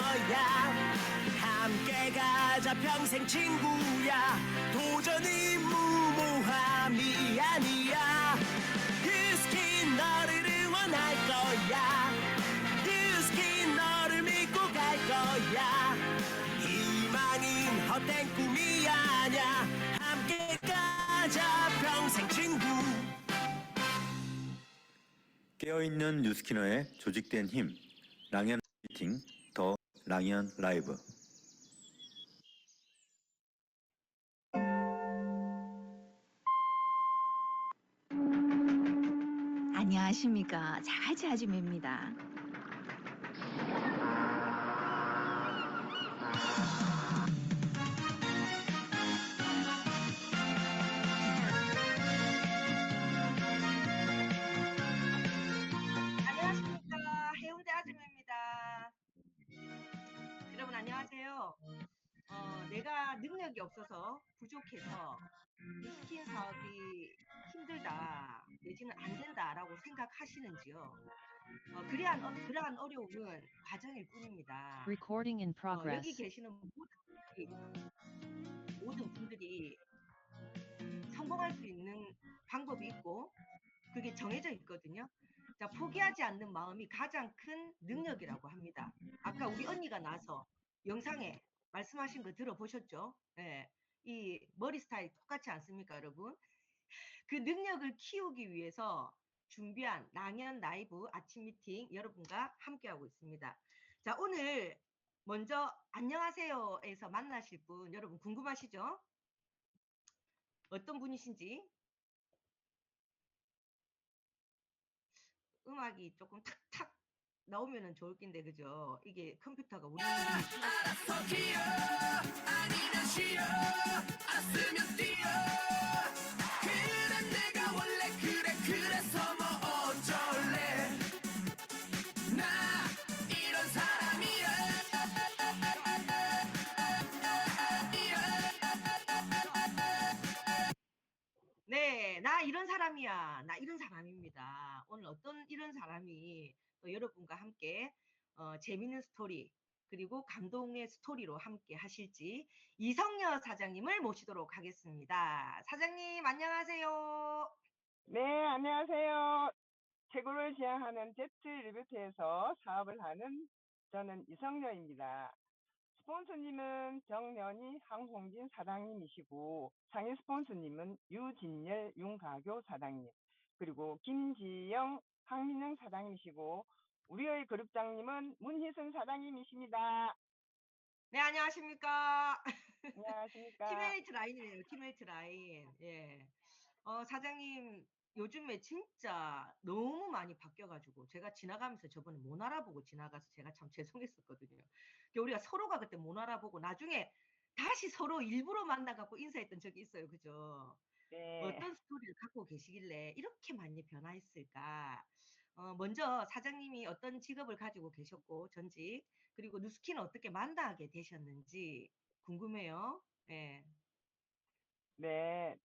거야. 함께 가자 평생 친구야. 도전이 무모함이 아니야. 뉴스킨 너를 응원할 거야. 뉴스킨 너를 믿고 갈 거야. 희망은 헛된 꿈이 아냐. 함께 가자 평생 친구. 깨어있는 뉴스키너의 조직된 힘, 랑연 미팅, 더 랑연 라이브. 안녕하십니까. 자갈치 아줌입니다. 안녕하십니까. 해운대 아줌입니다. 여러분 안녕하세요. 내가 능력이 없어서 부족해서 뉴스킨 사업이 힘들다 내지는 안 된다라고 생각하시는지요? 그러한 어려움은 과정일 뿐입니다. Recording in 여기 progress. 계시는 모든 분들이 성공할 수 있는 방법이 있고 그게 정해져 있거든요. 자, 포기하지 않는 마음이 가장 큰 능력이라고 합니다. 아까 우리 언니가 나서 영상에 말씀하신 거 들어보셨죠? 예. 이 머리 스타일 똑같지 않습니까, 여러분? 그 능력을 키우기 위해서 준비한 랑연 라이브 아침 미팅 여러분과 함께하고 있습니다. 자, 오늘 먼저 안녕하세요에서 만나실 분 여러분 궁금하시죠? 어떤 분이신지? 음악이 조금 탁탁 나오면은 좋을 낀데 그죠? 이게 컴퓨터가 우리 알았어 기어 아니면 쉬어 알았으면 뛰어. 그래 내가 원래 그래서 뭐 어쩔래. 나 이런 사람이야. 네, 나 이런 사람이야. 나 이런 사람입니다. 오늘 어떤 이런 사람이 또 여러분과 함께 재밌는 스토리 그리고 감동의 스토리로 함께 하실지 이성여 사장님을 모시도록 하겠습니다. 사장님 안녕하세요. 네, 안녕하세요. 최고를 지향하는 제트 리뷰트에서 사업을 하는 저는 이성녀입니다. 스폰서님은 정연희, 황홍진 사장님이시고 상임 스폰서님은 유진열, 윤가교 사장님, 그리고 김지영, 황민영 사장님이시고 우리의 그룹장님은 문희선 사장님이십니다. 네, 안녕하십니까. 안녕하십니까. 팀메이트 라인이네요. 팀메이트 라인. 예. 사장님 요즘에 진짜 너무 많이 바뀌어가지고 제가 지나가면서 저번에 못 알아보고 지나가서 제가 참 죄송했었거든요. 우리가 서로가 그때 못 알아보고 나중에 다시 서로 일부러 만나갖고 인사했던 적이 있어요. 그죠? 네. 어떤 스토리를 갖고 계시길래 이렇게 많이 변화했을까? 먼저 사장님이 어떤 직업을 가지고 계셨고 전직 그리고 누스키는 어떻게 만나게 되셨는지 궁금해요. 네. 네.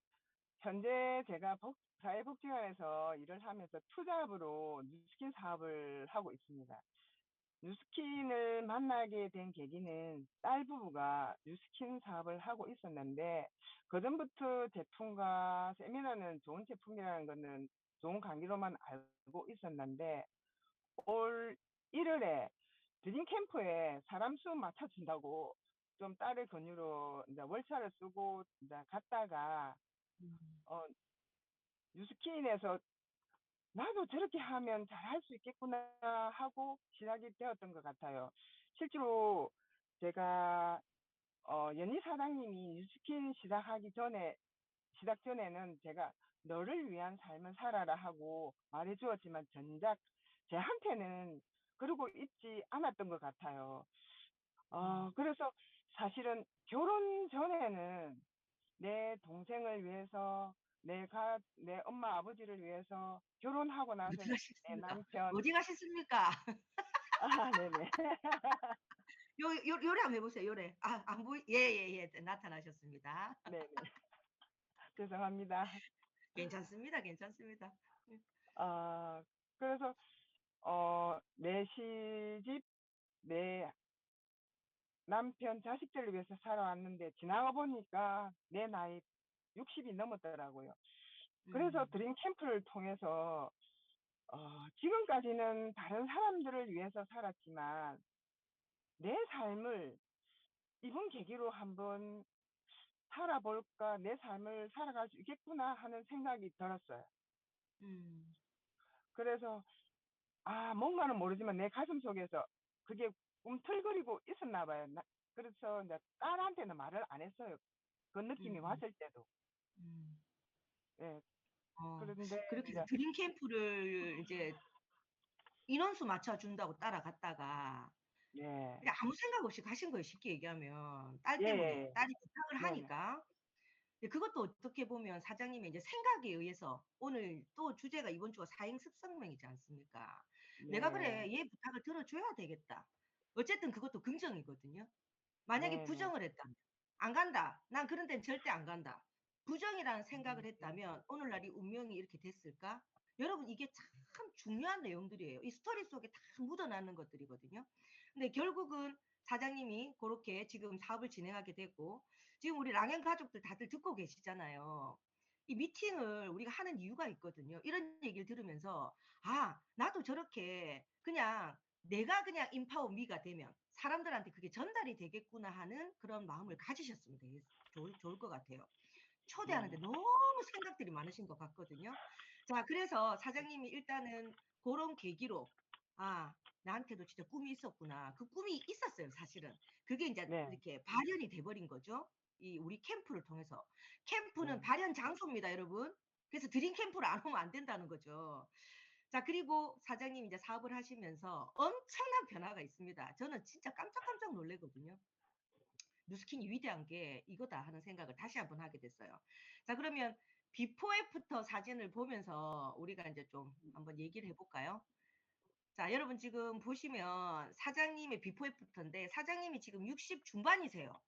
현재 제가 사회복지관에서 일을 하면서 투잡으로 뉴스킨 사업을 하고 있습니다. 뉴스킨을 만나게 된 계기는 딸 부부가 뉴스킨 사업을 하고 있었는데 그전부터 제품과 세미나는 좋은 제품이라는 것은 좋은 관계로만 알고 있었는데 올 1월에 드림 캠프에 사람 수 맞춰준다고 좀 딸의 권유로 이제 월차를 쓰고 이제 갔다가 뉴스킨에서 나도 저렇게 하면 잘할 수 있겠구나 하고 시작이 되었던 것 같아요. 실제로 제가 연희 사장님이 뉴스킨 시작 전에는 제가 너를 위한 삶을 살아라 하고 말해주었지만 정작 제한테는 그러고 있지 않았던 것 같아요. 그래서 사실은 결혼 전에는 내 동생을 위해서 내 엄마 아버지를 위해서 결혼하고 나서 어디 내 가셨습니까? 남편 어디 가셨습니까? 네네. 요래 한번 해보세요. 요래. 안 보이? 예. 나타나셨습니다. 네네. 죄송합니다. 괜찮습니다. 그래서 내 시집 내 남편, 자식들을 위해서 살아왔는데 지나가 보니까 내 나이 60이 넘었더라고요. 그래서 음, 드림 캠프를 통해서 지금까지는 다른 사람들을 위해서 살았지만 내 삶을 이번 계기로 한번 살아볼까, 내 삶을 살아갈 수 있겠구나 하는 생각이 들었어요. 음, 그래서 뭔가는 모르지만 내 가슴 속에서 그게 꿈틀거리고 있었나 봐요. 그래서 이제 딸한테는 말을 안 했어요. 그 느낌이 음, 왔을 때도. 음. 예. 어, 그런데 그렇게 해서 이제 드림 캠프를 이제 인원수 맞춰준다고 따라갔다가 네. 그냥 아무 생각 없이 가신 거예요. 쉽게 얘기하면 딸 예, 때문에 예. 딸이 부탁을 네네. 하니까. 근데 그것도 어떻게 보면 사장님의 이제 생각에 의해서 오늘 또 주제가 이번 주가 사행 습성명이지 않습니까? 내가 네. 그래 얘 부탁을 들어줘야 되겠다. 어쨌든 그것도 긍정이거든요. 만약에 네네. 부정을 했다면 안 간다. 난 그런 데는 절대 안 간다. 부정이라는 생각을 했다면 오늘날 이 운명이 이렇게 됐을까? 여러분 이게 참 중요한 내용들이에요. 이 스토리 속에 다 묻어나는 것들이거든요. 근데 결국은 사장님이 그렇게 지금 사업을 진행하게 되고 지금 우리 랑행 가족들 다들 듣고 계시잖아요. 이 미팅을 우리가 하는 이유가 있거든요. 이런 얘기를 들으면서 나도 저렇게 그냥 내가 그냥 인파워 미가 되면 사람들한테 그게 전달이 되겠구나 하는 그런 마음을 가지셨으면 좋을 것 같아요. 초대하는데 네. 너무 생각들이 많으신 것 같거든요. 자, 그래서 사장님이 일단은 그런 계기로, 나한테도 진짜 꿈이 있었구나. 그 꿈이 있었어요, 사실은. 그게 이제 네. 이렇게 발현이 돼버린 거죠. 이 우리 캠프를 통해서. 캠프는 네. 발현 장소입니다, 여러분. 그래서 드림 캠프를 안 오면 안 된다는 거죠. 자, 그리고 사장님이 이제 사업을 하시면서 엄청난 변화가 있습니다. 저는 진짜 깜짝깜짝 놀래거든요. 누스킨이 위대한 게 이거다 하는 생각을 다시 한번 하게 됐어요. 자, 그러면 비포 애프터 사진을 보면서 우리가 이제 좀 한번 얘기를 해볼까요? 자, 여러분 지금 보시면 사장님의 비포 애프터인데 사장님이 지금 60 중반이세요.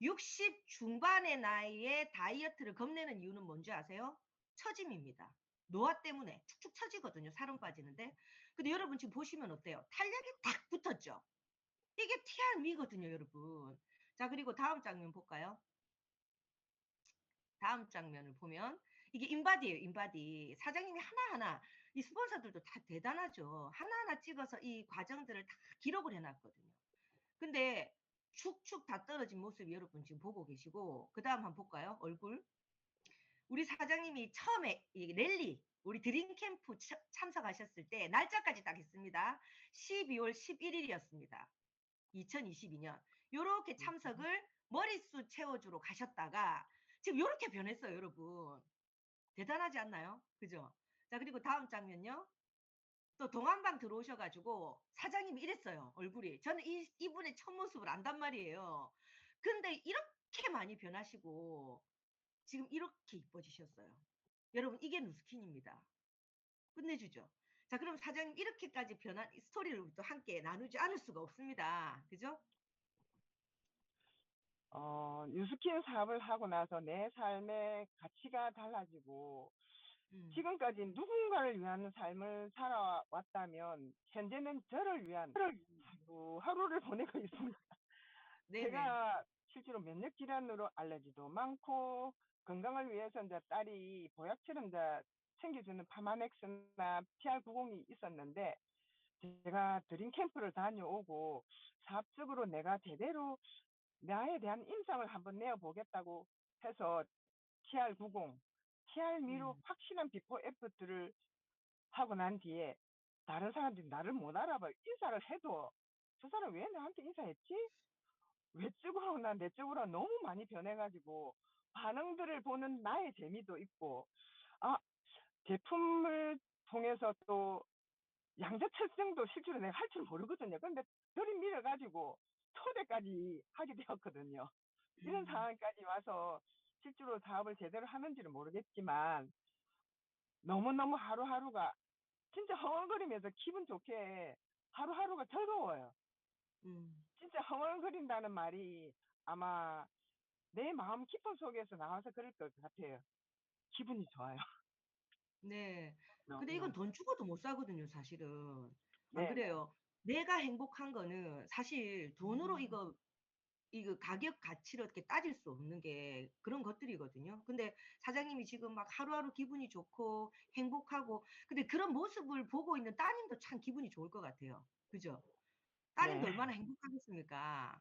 60 중반의 나이에 다이어트를 겁내는 이유는 뭔지 아세요? 처짐입니다. 노화 때문에 축축 처지거든요. 살은 빠지는데. 근데 여러분 지금 보시면 어때요? 탄력이 딱 붙었죠? 이게 TR미거든요, 여러분. 자, 그리고 다음 장면 볼까요? 다음 장면을 보면 이게 인바디예요, 인바디. 사장님이 하나하나 이 스폰서들도 다 대단하죠. 하나하나 찍어서 이 과정들을 다 기록을 해놨거든요. 근데 축축 다 떨어진 모습 여러분 지금 보고 계시고 그다음 한번 볼까요? 얼굴. 우리 사장님이 처음에 이 랠리 우리 드림 캠프 참석하셨을 때 날짜까지 딱 있습니다. 12월 11일이었습니다. 2022년. 요렇게 참석을 머릿수 채워주러 가셨다가 지금 요렇게 변했어요, 여러분. 대단하지 않나요? 그죠? 자, 그리고 다음 장면요. 또 동안방 들어오셔가지고 사장님이 이랬어요, 얼굴이. 저는 이분의 첫 모습을 안단 말이에요. 근데 이렇게 많이 변하시고 지금 이렇게 이뻐지셨어요. 여러분, 이게 누스킨입니다. 끝내주죠. 자, 그럼 사장님 이렇게까지 변한 스토리를 또 함께 나누지 않을 수가 없습니다. 그죠? 뉴스킨 사업을 하고 나서 내 삶의 가치가 달라지고 음. 지금까지 누군가를 위한 삶을 살아왔다면 현재는 저를 위한 하루를 보내고 있습니다. 네네. 제가 실제로 면역 질환으로 알레르기도 많고 건강을 위해서 이제 딸이 보약처럼 이제 챙겨주는 파마맥스나 PR90이 있었는데 제가 드림 캠프를 다녀오고 사업적으로 내가 제대로 나에 대한 인상을 한번 내어보겠다고 해서 TR90, TR미로 음. 확실한 비포 애프터를 하고 난 뒤에 다른 사람들이 나를 못 알아봐요. 인사를 해도 저 사람 왜 나한테 인사했지? 외적으로 나 내적으로 너무 많이 변해가지고 반응들을 보는 나의 재미도 있고 아 제품을 통해서 또 양자철정도 실제로 내가 할 줄 모르거든요. 근데 들이밀어가지고 초대까지 하게 되었거든요. 이런 음. 상황까지 와서 실제로 사업을 제대로 하는지는 모르겠지만 너무너무 하루하루가 진짜 허얼거리면서 기분 좋게 하루하루가 즐거워요. 음. 진짜 허얼거린다는 말이 아마 내 마음 깊은 속에서 나와서 그럴 것 같아요. 기분이 좋아요. 네. 근데 이건 너무. 돈 주고도 못 사거든요, 사실은. 안 네네. 그래요? 내가 행복한 거는 사실 돈으로 이거 이거 가격 가치를 어떻게 따질 수 없는 게 그런 것들이거든요. 근데 사장님이 지금 막 하루하루 기분이 좋고 행복하고 근데 그런 모습을 보고 있는 따님도 참 기분이 좋을 것 같아요. 그죠? 따님도 네. 얼마나 행복하겠습니까?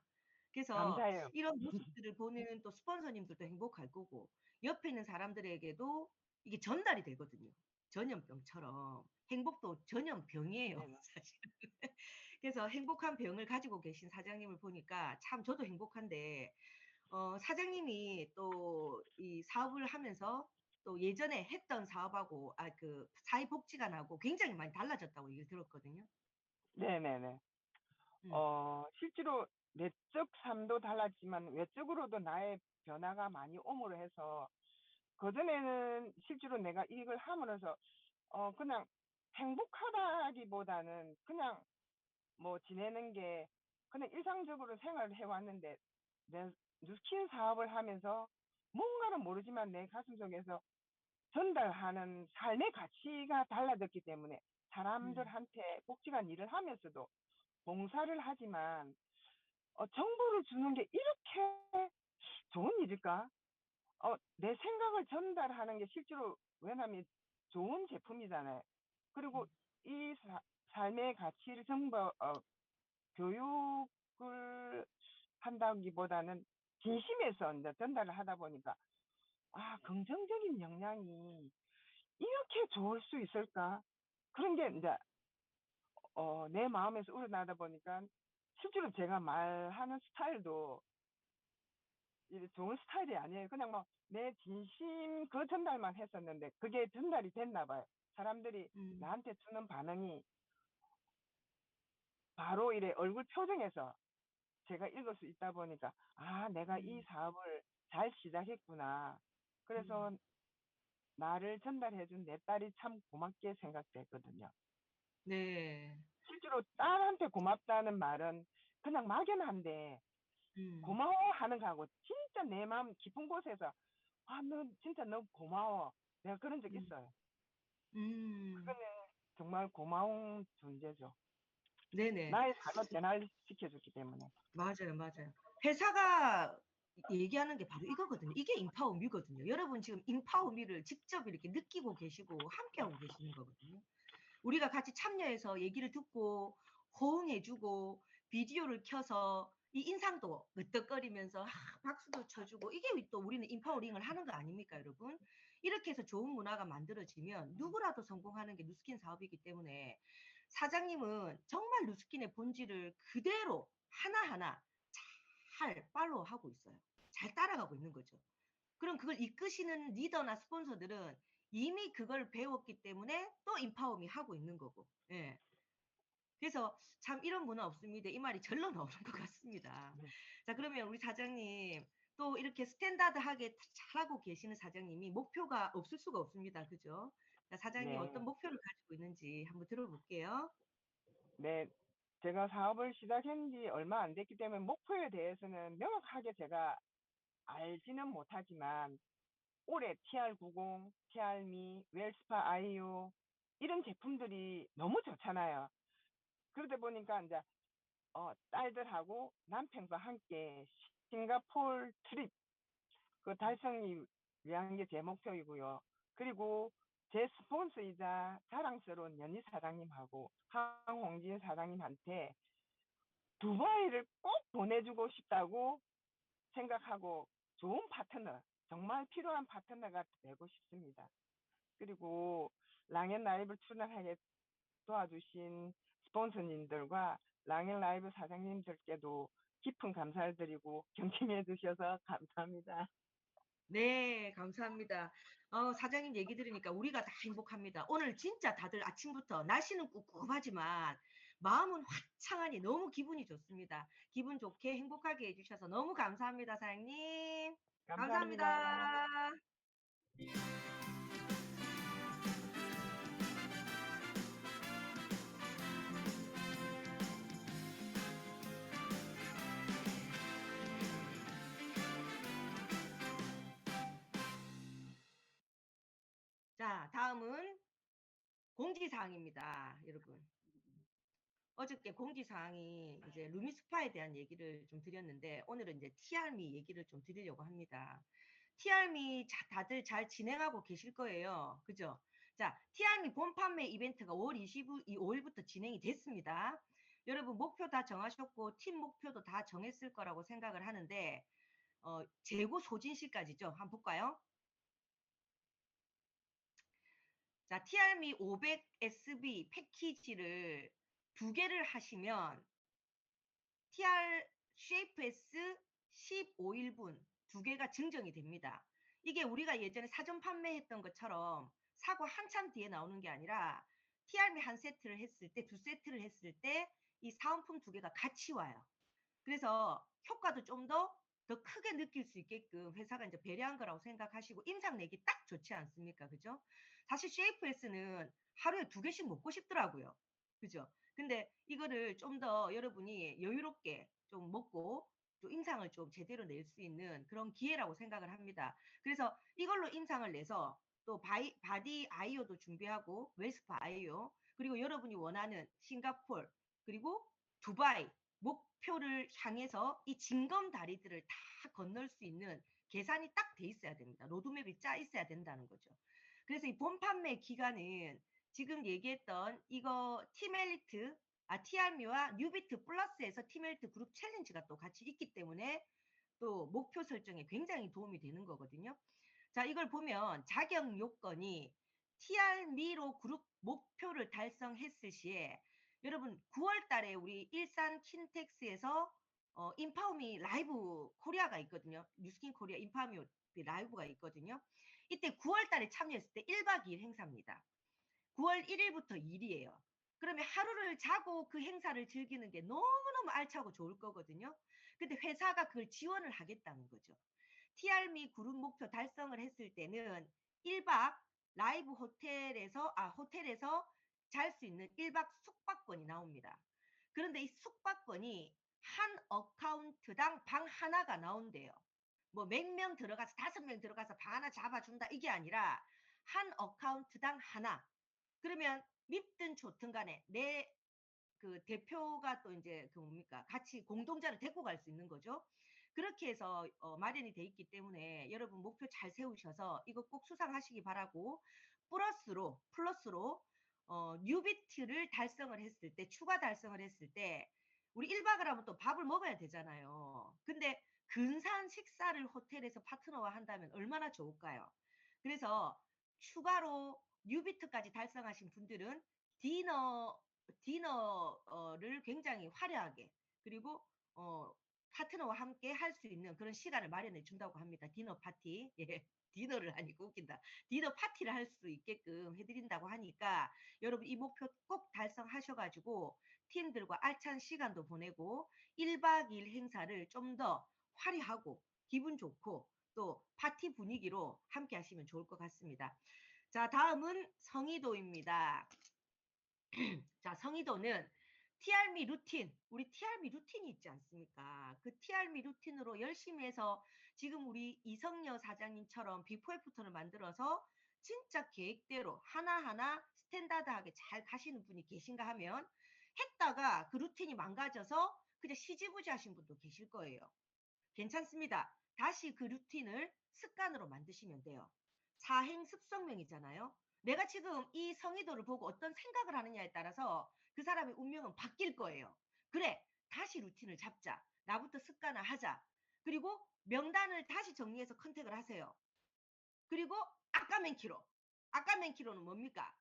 그래서 감사해요. 이런 모습들을 보는 또 스폰서님들도 행복할 거고 옆에 있는 사람들에게도 이게 전달이 되거든요. 전염병처럼. 행복도 전염병이에요, 네네. 사실. 그래서 행복한 병을 가지고 계신 사장님을 보니까 참 저도 행복한데 사장님이 또 이 사업을 하면서 또 예전에 했던 사업하고 그 사회복지관하고 굉장히 많이 달라졌다고 얘기를 들었거든요. 네네네. 음. 실제로 내적 삶도 달랐지만 외적으로도 나의 변화가 많이 오므로 해서 그전에는 실제로 내가 이걸 함으로써 그냥 행복하다기보다는 그냥 뭐 지내는 게 그냥 일상적으로 생활을 해왔는데 내 뉴스킨 사업을 하면서 뭔가는 모르지만 내 가슴속에서 전달하는 삶의 가치가 달라졌기 때문에 음. 사람들한테 복지관 일을 하면서도 봉사를 하지만 정보를 주는 게 이렇게 좋은 일일까? 내 생각을 전달하는 게 실제로 왜냐면 좋은 제품이잖아요. 그리고 이 삶의 가치를 교육을 한다기보다는 진심에서 이제 전달을 하다 보니까 긍정적인 영향이 이렇게 좋을 수 있을까? 그런 게 이제 내 마음에서 우러나다 보니까 실제로 제가 말하는 스타일도 이게 좋은 스타일이 아니에요. 그냥 뭐 내 진심 그 전달만 했었는데 그게 전달이 됐나 봐요. 사람들이 음. 나한테 주는 반응이 바로 이래 얼굴 표정에서 제가 읽을 수 있다 보니까 내가 이 음. 사업을 잘 시작했구나. 그래서 음. 나를 전달해준 내 딸이 참 고맙게 생각됐거든요. 네. 실제로 딸한테 고맙다는 말은 그냥 막연한데 음. 고마워하는 거하고 진짜 내 마음 깊은 곳에서 너 진짜 너무 고마워. 내가 그런 적 음. 있어요. 음. 그거는 정말 고마운 존재죠. 네네. 나의 삶을 변화를 시켜줬기 때문에. 맞아요, 맞아요. 회사가 얘기하는 게 바로 이거거든요. 이게 인파워미거든요. 여러분 지금 인파워미를 직접 이렇게 느끼고 계시고 함께하고 계시는 거거든요. 우리가 같이 참여해서 얘기를 듣고 호응해 주고 비디오를 켜서 이 인상도 으떡거리면서 박수도 쳐 주고 이게 또 우리는 인파워링을 하는 거 아닙니까, 여러분? 이렇게 해서 좋은 문화가 만들어지면 누구라도 성공하는 게 누스킨 사업이기 때문에 사장님은 정말 누스킨의 본질을 그대로 하나하나 잘 팔로우하고 있어요. 잘 따라가고 있는 거죠. 그럼 그걸 이끄시는 리더나 스폰서들은 이미 그걸 배웠기 때문에 또 인파워미 하고 있는 거고. 예. 그래서 참 이런 문화 없습니다. 이 말이 절로 나오는 것 같습니다. 네. 자, 그러면 우리 사장님 또 이렇게 스탠다드하게 잘하고 계시는 사장님이 목표가 없을 수가 없습니다. 그죠? 자, 사장님 어떤 네. 목표를 가지고 있는지 한번 들어볼게요. 네. 제가 사업을 시작한 지 얼마 안 됐기 때문에 목표에 대해서는 명확하게 제가 알지는 못하지만 올해 TR90, TR미, 웰스파 아이유 이런 제품들이 너무 좋잖아요. 그러다 보니까 이제 딸들하고 남편과 함께 싱가포르 트립 그 달성이 위한 게 제 목표이고요. 그리고 제 스폰서이자 자랑스러운 연희 사장님하고 황홍진 사장님한테 두바이를 꼭 보내주고 싶다고 생각하고 좋은 파트너, 정말 필요한 파트너가 되고 싶습니다. 그리고 랑앤 라이브 출연하게 도와주신 스폰서님들과 랑앤 라이브 사장님들께도 깊은 감사를 드리고 경청해 주셔서 감사합니다. 네, 감사합니다. 사장님 얘기 들으니까 우리가 다 행복합니다. 오늘 진짜 다들 아침부터 날씨는 꿉꿉하지만 마음은 화창하니 너무 기분이 좋습니다. 기분 좋게 행복하게 해주셔서 너무 감사합니다, 사장님. 감사합니다. 감사합니다. 자, 다음은 공지사항입니다, 여러분. 어저께 공지사항이 이제 루미스파에 대한 얘기를 좀 드렸는데 오늘은 이제 티알미 얘기를 좀 드리려고 합니다. 티알미 다들 잘 진행하고 계실 거예요. 그죠? 자, 티알미 본 판매 이벤트가 5월 25일부터 진행이 됐습니다. 여러분 목표 다 정하셨고 팀 목표도 다 정했을 거라고 생각을 하는데 재고 소진시까지죠. 한번 볼까요? 자, TRM이 500SB 패키지를 2개를 하시면 TR 쉐이프 S 15일분 2개가 증정이 됩니다. 이게 우리가 예전에 사전 판매했던 것처럼 사고 한참 뒤에 나오는 게 아니라 TRM이 한 세트를 했을 때, 2세트를 했을 때 이 사은품 2개가 같이 와요. 그래서 효과도 좀 더 크게 느낄 수 있게끔 회사가 이제 배려한 거라고 생각하시고 임상 내기 딱 좋지 않습니까? 그죠? 사실 쉐이프S는 하루에 2개씩 먹고 싶더라고요. 그죠? 근데 이거를 좀 더 여러분이 여유롭게 좀 먹고 또 임상을 좀 제대로 낼 수 있는 그런 기회라고 생각을 합니다. 그래서 이걸로 임상을 내서 또 바디 아이오도 준비하고 웨스파 아이오 그리고 여러분이 원하는 싱가폴 그리고 두바이 목표를 향해서 이 징검 다리들을 다 건널 수 있는 계산이 딱 돼 있어야 됩니다. 로드맵이 짜 있어야 된다는 거죠. 그래서 이 본 판매 기간은 지금 얘기했던 이거 티멜리트, 티알미와 뉴비트 플러스에서 티멜리트 그룹 챌린지가 또 같이 있기 때문에 또 목표 설정에 굉장히 도움이 되는 거거든요. 자, 이걸 보면 자격 요건이 TR미로 그룹 목표를 달성했을 시에 여러분 9월 달에 우리 일산 킨텍스에서 인파우미 라이브 코리아가 있거든요. 뉴스킨 코리아 인파우미 라이브가 있거든요. 이때 9월 달에 참여했을 때 1박 2일 행사입니다. 9월 1일부터 2일이에요. 그러면 하루를 자고 그 행사를 즐기는 게 너무너무 알차고 좋을 거거든요. 근데 회사가 그걸 지원을 하겠다는 거죠. TR미 그룹 목표 달성을 했을 때는 1박 라이브 호텔에서 잘 수 있는 1박 숙박권이 나옵니다. 그런데 이 숙박권이 한 어카운트당 방 하나가 나온대요. 뭐 몇 명 들어가서 5명 들어가서 방 하나 잡아준다 이게 아니라 한 어카운트당 하나. 그러면 밉든 좋든 간에 내 그 대표가 또 이제 그 뭡니까 같이 공동자를 데리고 갈 수 있는 거죠. 그렇게 해서 마련이 돼 있기 때문에 여러분 목표 잘 세우셔서 이거 꼭 수상하시기 바라고 플러스로 뉴비트를 달성을 했을 때 추가 달성을 했을 때 우리 1박을 하면 또 밥을 먹어야 되잖아요. 근데 근사한 식사를 호텔에서 파트너와 한다면 얼마나 좋을까요? 그래서 추가로 뉴비트까지 달성하신 분들은 디너를 굉장히 화려하게 그리고 파트너와 함께 할 수 있는 그런 시간을 마련해 준다고 합니다. 디너 파티. 예. 디너를 아니고 웃긴다. 디너 파티를 할 수 있게끔 해드린다고 하니까 여러분 이 목표 꼭 달성하셔가지고 팀들과 알찬 시간도 보내고 1박 2일 행사를 좀 더 화려하고 기분 좋고 또 파티 분위기로 함께 하시면 좋을 것 같습니다. 자, 다음은 성의도입니다. 자, 성의도는 TR미 루틴, 우리 TR미 루틴이 있지 않습니까? 그 TR미 루틴으로 열심히 해서 지금 우리 이성여 사장님처럼 비포 애프터를 만들어서 진짜 계획대로 하나하나 스탠다드하게 잘 가시는 분이 계신가 하면 했다가 그 루틴이 망가져서 그냥 시지부지 하신 분도 계실 거예요. 괜찮습니다. 다시 그 루틴을 습관으로 만드시면 돼요. 사행 습성명이잖아요. 내가 지금 이 성의도를 보고 어떤 생각을 하느냐에 따라서 그 사람의 운명은 바뀔 거예요. 그래, 다시 루틴을 잡자. 나부터 습관을 하자. 그리고 명단을 다시 정리해서 컨택을 하세요. 그리고 아까맨키로. 아까맨키로는 뭡니까?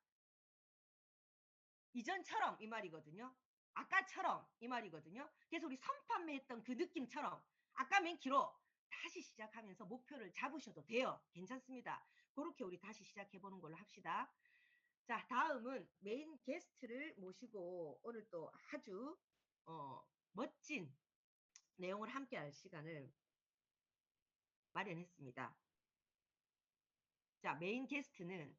이전처럼 이 말이거든요. 아까처럼 이 말이거든요. 그래서 우리 선판매했던 그 느낌처럼 아까맨키로 다시 시작하면서 목표를 잡으셔도 돼요. 괜찮습니다. 그렇게 우리 다시 시작해보는 걸로 합시다. 자, 다음은 메인 게스트를 모시고 오늘 또 아주 멋진 내용을 함께 할 시간을 마련했습니다. 자, 메인 게스트는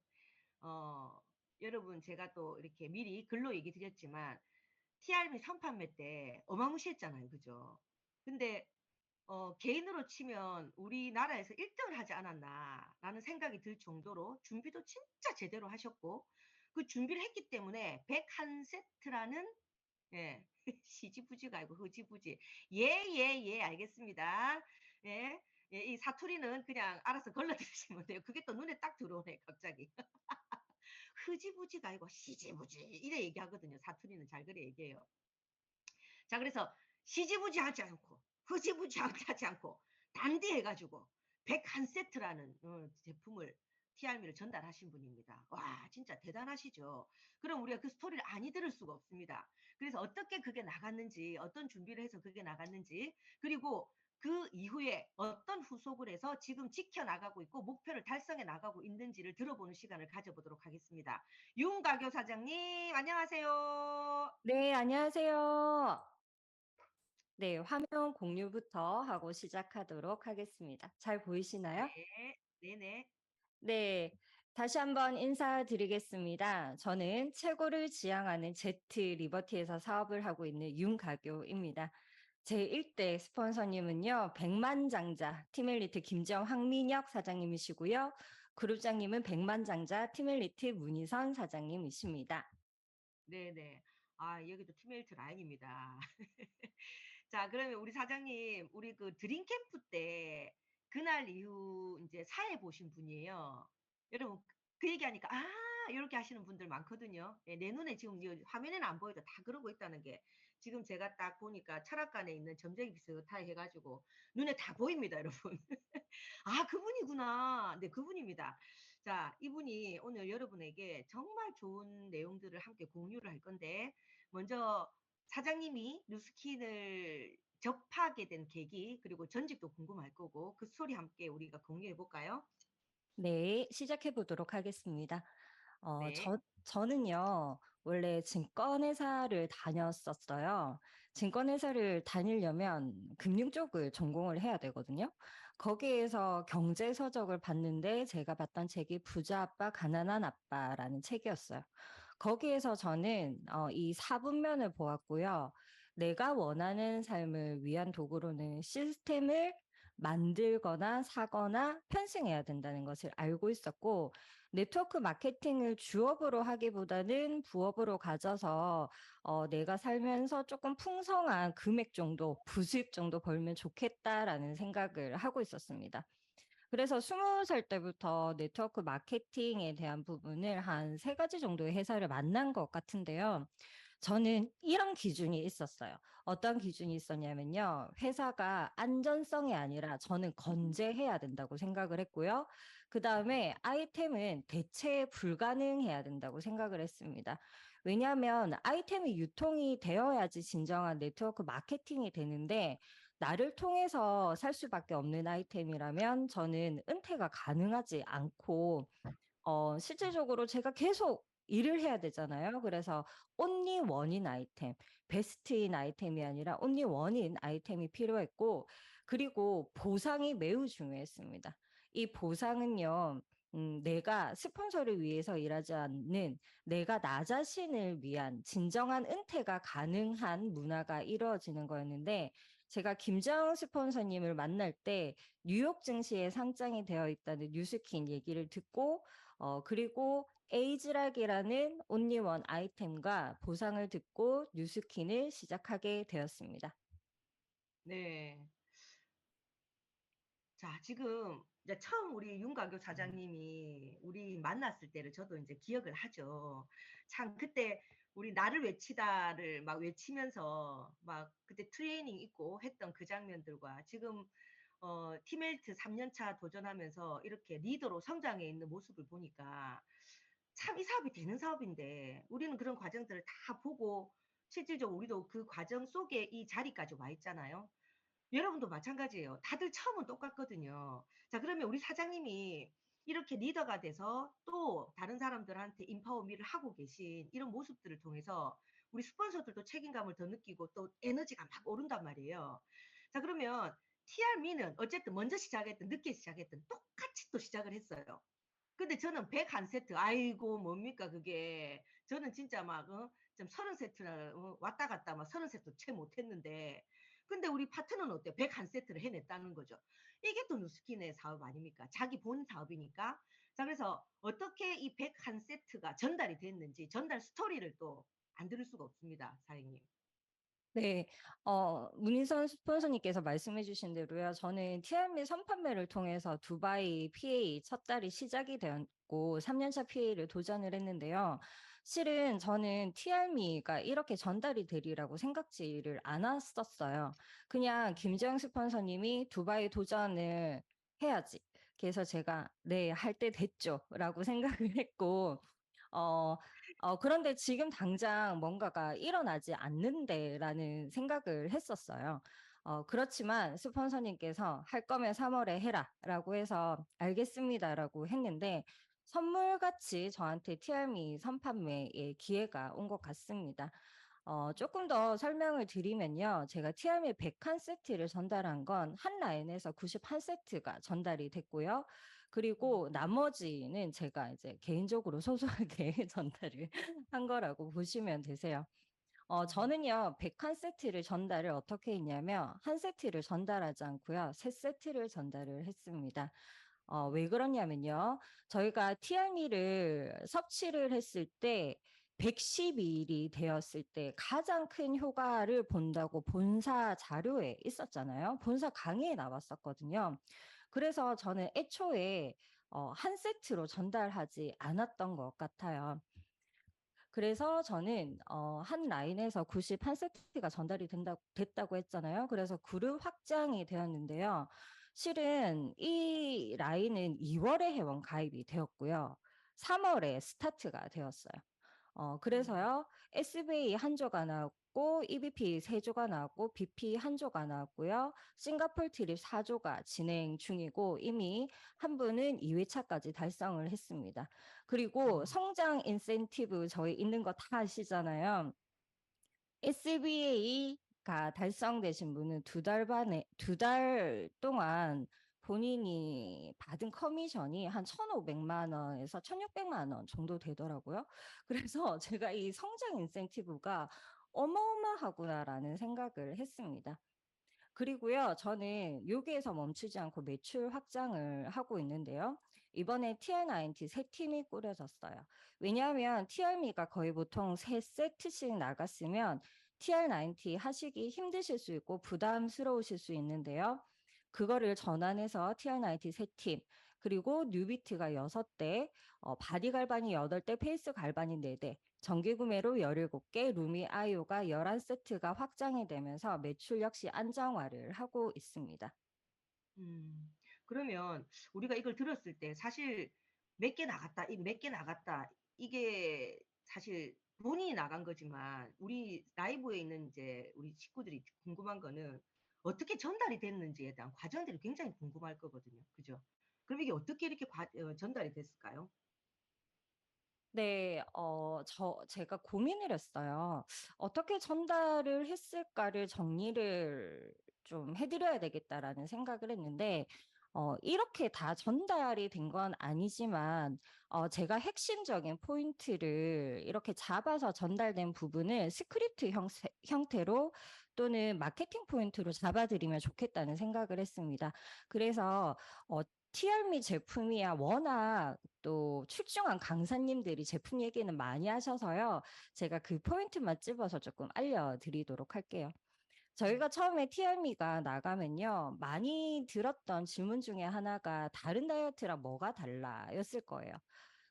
여러분 제가 또 이렇게 미리 글로 얘기 드렸지만 TR미 선판매 때 어마무시했잖아요. 그죠? 근데 개인으로 치면 우리나라에서 1등을 하지 않았나라는 생각이 들 정도로 준비도 진짜 제대로 하셨고 그 준비를 했기 때문에 101세트라는 예. 시지부지가 아니고 흐지부지. 예, 예, 예, 알겠습니다. 예. 예, 이 사투리는 그냥 알아서 걸러 들으시면 돼요. 그게 또 눈에 딱 들어오네, 갑자기. 흐지부지가 아니고 시지부지. 이래 얘기하거든요. 사투리는 잘 그래 얘기해요. 자, 그래서 시지부지하지 않고, 흐지부지하지 않고, 단디해가지고, 101세트라는 제품을 TRM를 전달하신 분입니다. 와, 진짜 대단하시죠? 그럼 우리가 그 스토리를 아니 들을 수가 없습니다. 그래서 어떻게 그게 나갔는지, 어떤 준비를 해서 그게 나갔는지, 그리고 그 이후에 어떤 후속을 해서 지금 지켜나가고 있고 목표를 달성해 나가고 있는지를 들어보는 시간을 가져보도록 하겠습니다. 윤가교 사장님, 안녕하세요. 네, 안녕하세요. 네, 화면 공유부터 하고 시작하도록 하겠습니다. 잘 보이시나요? 네, 네네. 네, 다시 한번 인사드리겠습니다. 저는 최고를 지향하는 제트 리버티에서 사업을 하고 있는 윤가교입니다. 제 1대 스폰서님은요, 백만장자 티멜리트 김지영 황민혁 사장님이시고요. 그룹장님은 백만장자 티멜리트 문희선 사장님이십니다. 네네. 아, 여기도 티메일트 라인입니다. 자, 그러면 우리 사장님, 우리 그 드림 캠프 때 그날 이후 이제 사회 보신 분이에요. 여러분, 그 얘기하니까, 아, 이렇게 하시는 분들 많거든요. 예, 내 눈에 지금 화면에는 안 보여도 다 그러고 있다는 게 지금 제가 딱 보니까 철학관에 있는 점쟁이 비슷하게 해가지고 눈에 다 보입니다, 여러분. 아, 그분이구나. 네, 그분입니다. 자, 이분이 오늘 여러분에게 정말 좋은 내용들을 함께 공유를 할 건데, 먼저 사장님이 뉴스킨을 접하게 된 계기, 그리고 전직도 궁금할 거고, 그 스토리 함께 우리가 공유해 볼까요? 네, 시작해 보도록 하겠습니다. 네. 저는요, 원래 증권회사를 다녔었어요. 증권회사를 다니려면 금융 쪽을 전공을 해야 되거든요. 거기에서 경제서적을 봤는데 제가 봤던 책이 부자 아빠, 가난한 아빠라는 책이었어요. 거기에서 저는 이 사분면을 보았고요. 내가 원하는 삶을 위한 도구로는 시스템을 만들거나 사거나 편승해야 된다는 것을 알고 있었고, 네트워크 마케팅을 주업으로 하기보다는 부업으로 가져서 내가 살면서 조금 풍성한 금액 정도, 부수입 정도 벌면 좋겠다라는 생각을 하고 있었습니다. 그래서 20살 때부터 네트워크 마케팅에 대한 부분을 한 3가지 정도의 회사를 만난 것 같은데요. 저는 이런 기준이 있었어요. 어떤 기준이 있었냐면요. 회사가 안전성이 아니라 저는 건재해야 된다고 생각을 했고요. 그 다음에 아이템은 대체 불가능해야 된다고 생각을 했습니다. 왜냐하면 아이템이 유통이 되어야지 진정한 네트워크 마케팅이 되는데 나를 통해서 살 수밖에 없는 아이템이라면 저는 은퇴가 가능하지 않고 실질적으로 제가 계속 일을 해야 되잖아요. 그래서 only one인 아이템, 베스트인 아이템이 아니라 only one인 아이템이 필요했고, 그리고 보상이 매우 중요했습니다. 이 보상은요, 내가 스폰서를 위해서 일하지 않는 내가 나 자신을 위한 진정한 은퇴가 가능한 문화가 이루어지는 거였는데, 제가 김정 스폰서님을 만날 때 뉴욕 증시에 상장이 되어 있다는 뉴스킨 얘기를 듣고 그리고 에이즈락이라는 온리원 아이템과 보상을 듣고 뉴스킨을 시작하게 되었습니다. 네. 자, 지금 이제 처음 우리 윤가교 사장님이 우리 만났을 때를 저도 이제 기억을 하죠. 참 그때 우리 나를 외치다를 막 외치면서 막 그때 트레이닝 있고 했던 그 장면들과 지금 티멜트 3년 차 도전하면서 이렇게 리더로 성장해 있는 모습을 보니까 참 이 사업이 되는 사업인데 우리는 그런 과정들을 다 보고 실질적으로 우리도 그 과정 속에 이 자리까지 와 있잖아요. 여러분도 마찬가지예요. 다들 처음은 똑같거든요. 자, 그러면 우리 사장님이 이렇게 리더가 돼서 또 다른 사람들한테 인파워미를 하고 계신 이런 모습들을 통해서 우리 스폰서들도 책임감을 더 느끼고 또 에너지가 막 오른단 말이에요. 자, 그러면 TRM는 어쨌든 먼저 시작했든 늦게 시작했든 똑같이 또 시작을 했어요. 근데 저는 101세트, 아이고, 뭡니까, 그게. 저는 진짜 막, 좀 30세트나 왔다 갔다 막 30세트 채 못했는데, 근데 우리 파트너는 어때? 101세트를 해냈다는 거죠. 이게 또 누스킨의 사업 아닙니까? 자기 본 사업이니까. 자, 그래서 어떻게 이 101세트가 전달이 됐는지 전달 스토리를 또 안 들을 수가 없습니다, 사장님. 네. 문희선 스폰서님께서 말씀해 주신 대로요. 저는 TR미 선판매를 통해서 두바이 PA 첫 달이 시작이 되었고 3년차 PA를 도전을 했는데요. 실은 저는 TR미가 이렇게 전달이 되리라고 생각지를 않았었어요. 그냥 김재영 스폰서님이 두바이 도전을 해야지. 그래서 제가 네, 할 때 됐죠라고 생각을 했고 어 그런데 지금 당장 뭔가가 일어나지 않는데라는 생각을 했었어요. 그렇지만 스폰서님께서 "할 거면 3 월에 해라."라고 해서 "알겠습니다."라고 했는데 선물같이 저한테 티알미 선판매의 기회가 온 것 같습니다. 조금 더 설명을 드리면요. 제가 티알미 101 세트를 전달한 건 한 라인에서 91 세트가 전달이 됐고요. 그리고 나머지는 제가 이제 개인적으로 소소하게 전달을 한 거라고 보시면 되세요. 저는요, 101 세트를 전달을 어떻게 했냐면, 한 세트를 전달하지 않고요, 세 세트를 전달을 했습니다. 왜 그러냐면요, 저희가 티알미를 섭취를 했을 때, 112일이 되었을 때 가장 큰 효과를 본다고 본사 자료에 있었잖아요. 본사 강의에 나왔었거든요. 그래서 저는 애초에 한 세트로 전달하지 않았던 것 같아요. 그래서 저는 한 라인에서 91 세트가 전달이 됐다고 했잖아요. 그래서 그룹 확장이 되었는데요. 실은 이 라인은 2월에 회원 가입이 되었고요. 3월에 스타트가 되었어요. 그래서요. SBA 한 조가 나왔고 EBP 3조가 나왔고 BP 한 조가 나왔고요. 싱가폴 트립 4조가 진행 중이고 이미 한 분은 2회차까지 달성을 했습니다. 그리고 성장 인센티브 저희 있는 거 다 아시잖아요. SBA가 달성되신 분은 2달 동안 본인이 받은 커미션이 한 1,500만 원에서 1,600만 원 정도 되더라고요. 그래서 제가 이 성장 인센티브가 어마어마하구나라는 생각을 했습니다. 그리고요, 저는 여기에서 멈추지 않고 매출 확장을 하고 있는데요. 이번에 TR90 새 팀이 꾸려졌어요. 왜냐하면 TR미가 거의 보통 3세트씩 나갔으면 TR90 하시기 힘드실 수 있고 부담스러우실 수 있는데요. 그거를 전환해서 TR90 새 팀, 그리고 뉴비트가 6대, 바디 갈반이 8대, 페이스 갈반이 4대, 정기 구매로 17개, 루미 아이오가 11세트가 확장이 되면서 매출 역시 안정화를 하고 있습니다. 그러면 우리가 이걸 들었을 때 사실 몇 개 나갔다, 이거 몇 개 나갔다, 이게 사실 본인이 나간 거지만 우리 라이브에 있는 이제 우리 식구들이 궁금한 거는 어떻게 전달이 됐는지에 대한 과정들이 굉장히 궁금할 거거든요. 그죠? 그럼 이게 어떻게 이렇게 전달이 됐을까요? 네, 제가 고민을 했어요. 어떻게 전달을 했을까를 정리를 좀 해드려야 되겠다라는 생각을 했는데, 이렇게 다 전달이 된 건 아니지만, 제가 핵심적인 포인트를 이렇게 잡아서 전달된 부분을 스크립트 형태로 또는 마케팅 포인트로 잡아드리면 좋겠다는 생각을 했습니다. 그래서, TR미 제품이야 워낙 또 출중한 강사님들이 제품 얘기는 많이 하셔서요. 제가 그 포인트만 찝어서 조금 알려드리도록 할게요. 저희가 처음에 TR미가 나가면요. 많이 들었던 질문 중에 하나가 다른 다이어트랑 뭐가 달라 였을 거예요.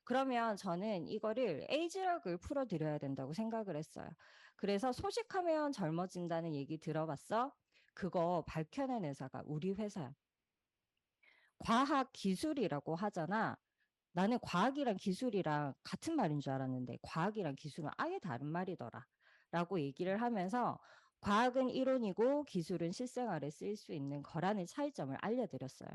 그러면 저는 이거를 에이지력을 풀어드려야 된다고 생각을 했어요. 그래서 소식하면 젊어진다는 얘기 들어봤어? 그거 밝혀낸 회사가 우리 회사야. 과학 기술이라고 하잖아. 나는 과학이랑 기술이랑 같은 말인 줄 알았는데 과학이랑 기술은 아예 다른 말이더라. 라고 얘기를 하면서 과학은 이론이고 기술은 실생활에 쓰일 수 있는 거라는 차이점을 알려드렸어요.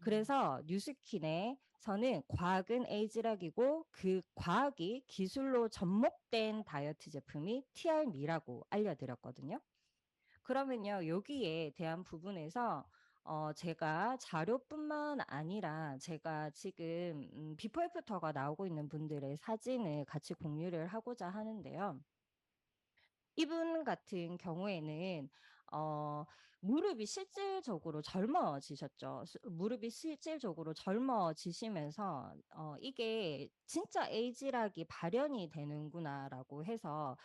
그래서 뉴스킨에서는 과학은 에이즈락이고 그 과학이 기술로 접목된 다이어트 제품이 TR미라고 알려드렸거든요. 그러면요, 여기에 대한 부분에서 제가 자료뿐만 아니라 제가 지금 비포 애프터가 나오고 있는 분들의 사진을 같이 공유를 하고자 하는데요. 이분 같은 경우에는 무릎이 실질적으로 젊어지셨죠. 무릎이 실질적으로 젊어지시면서 이게 진짜 에이지락이 발현이 되는구나라고 해서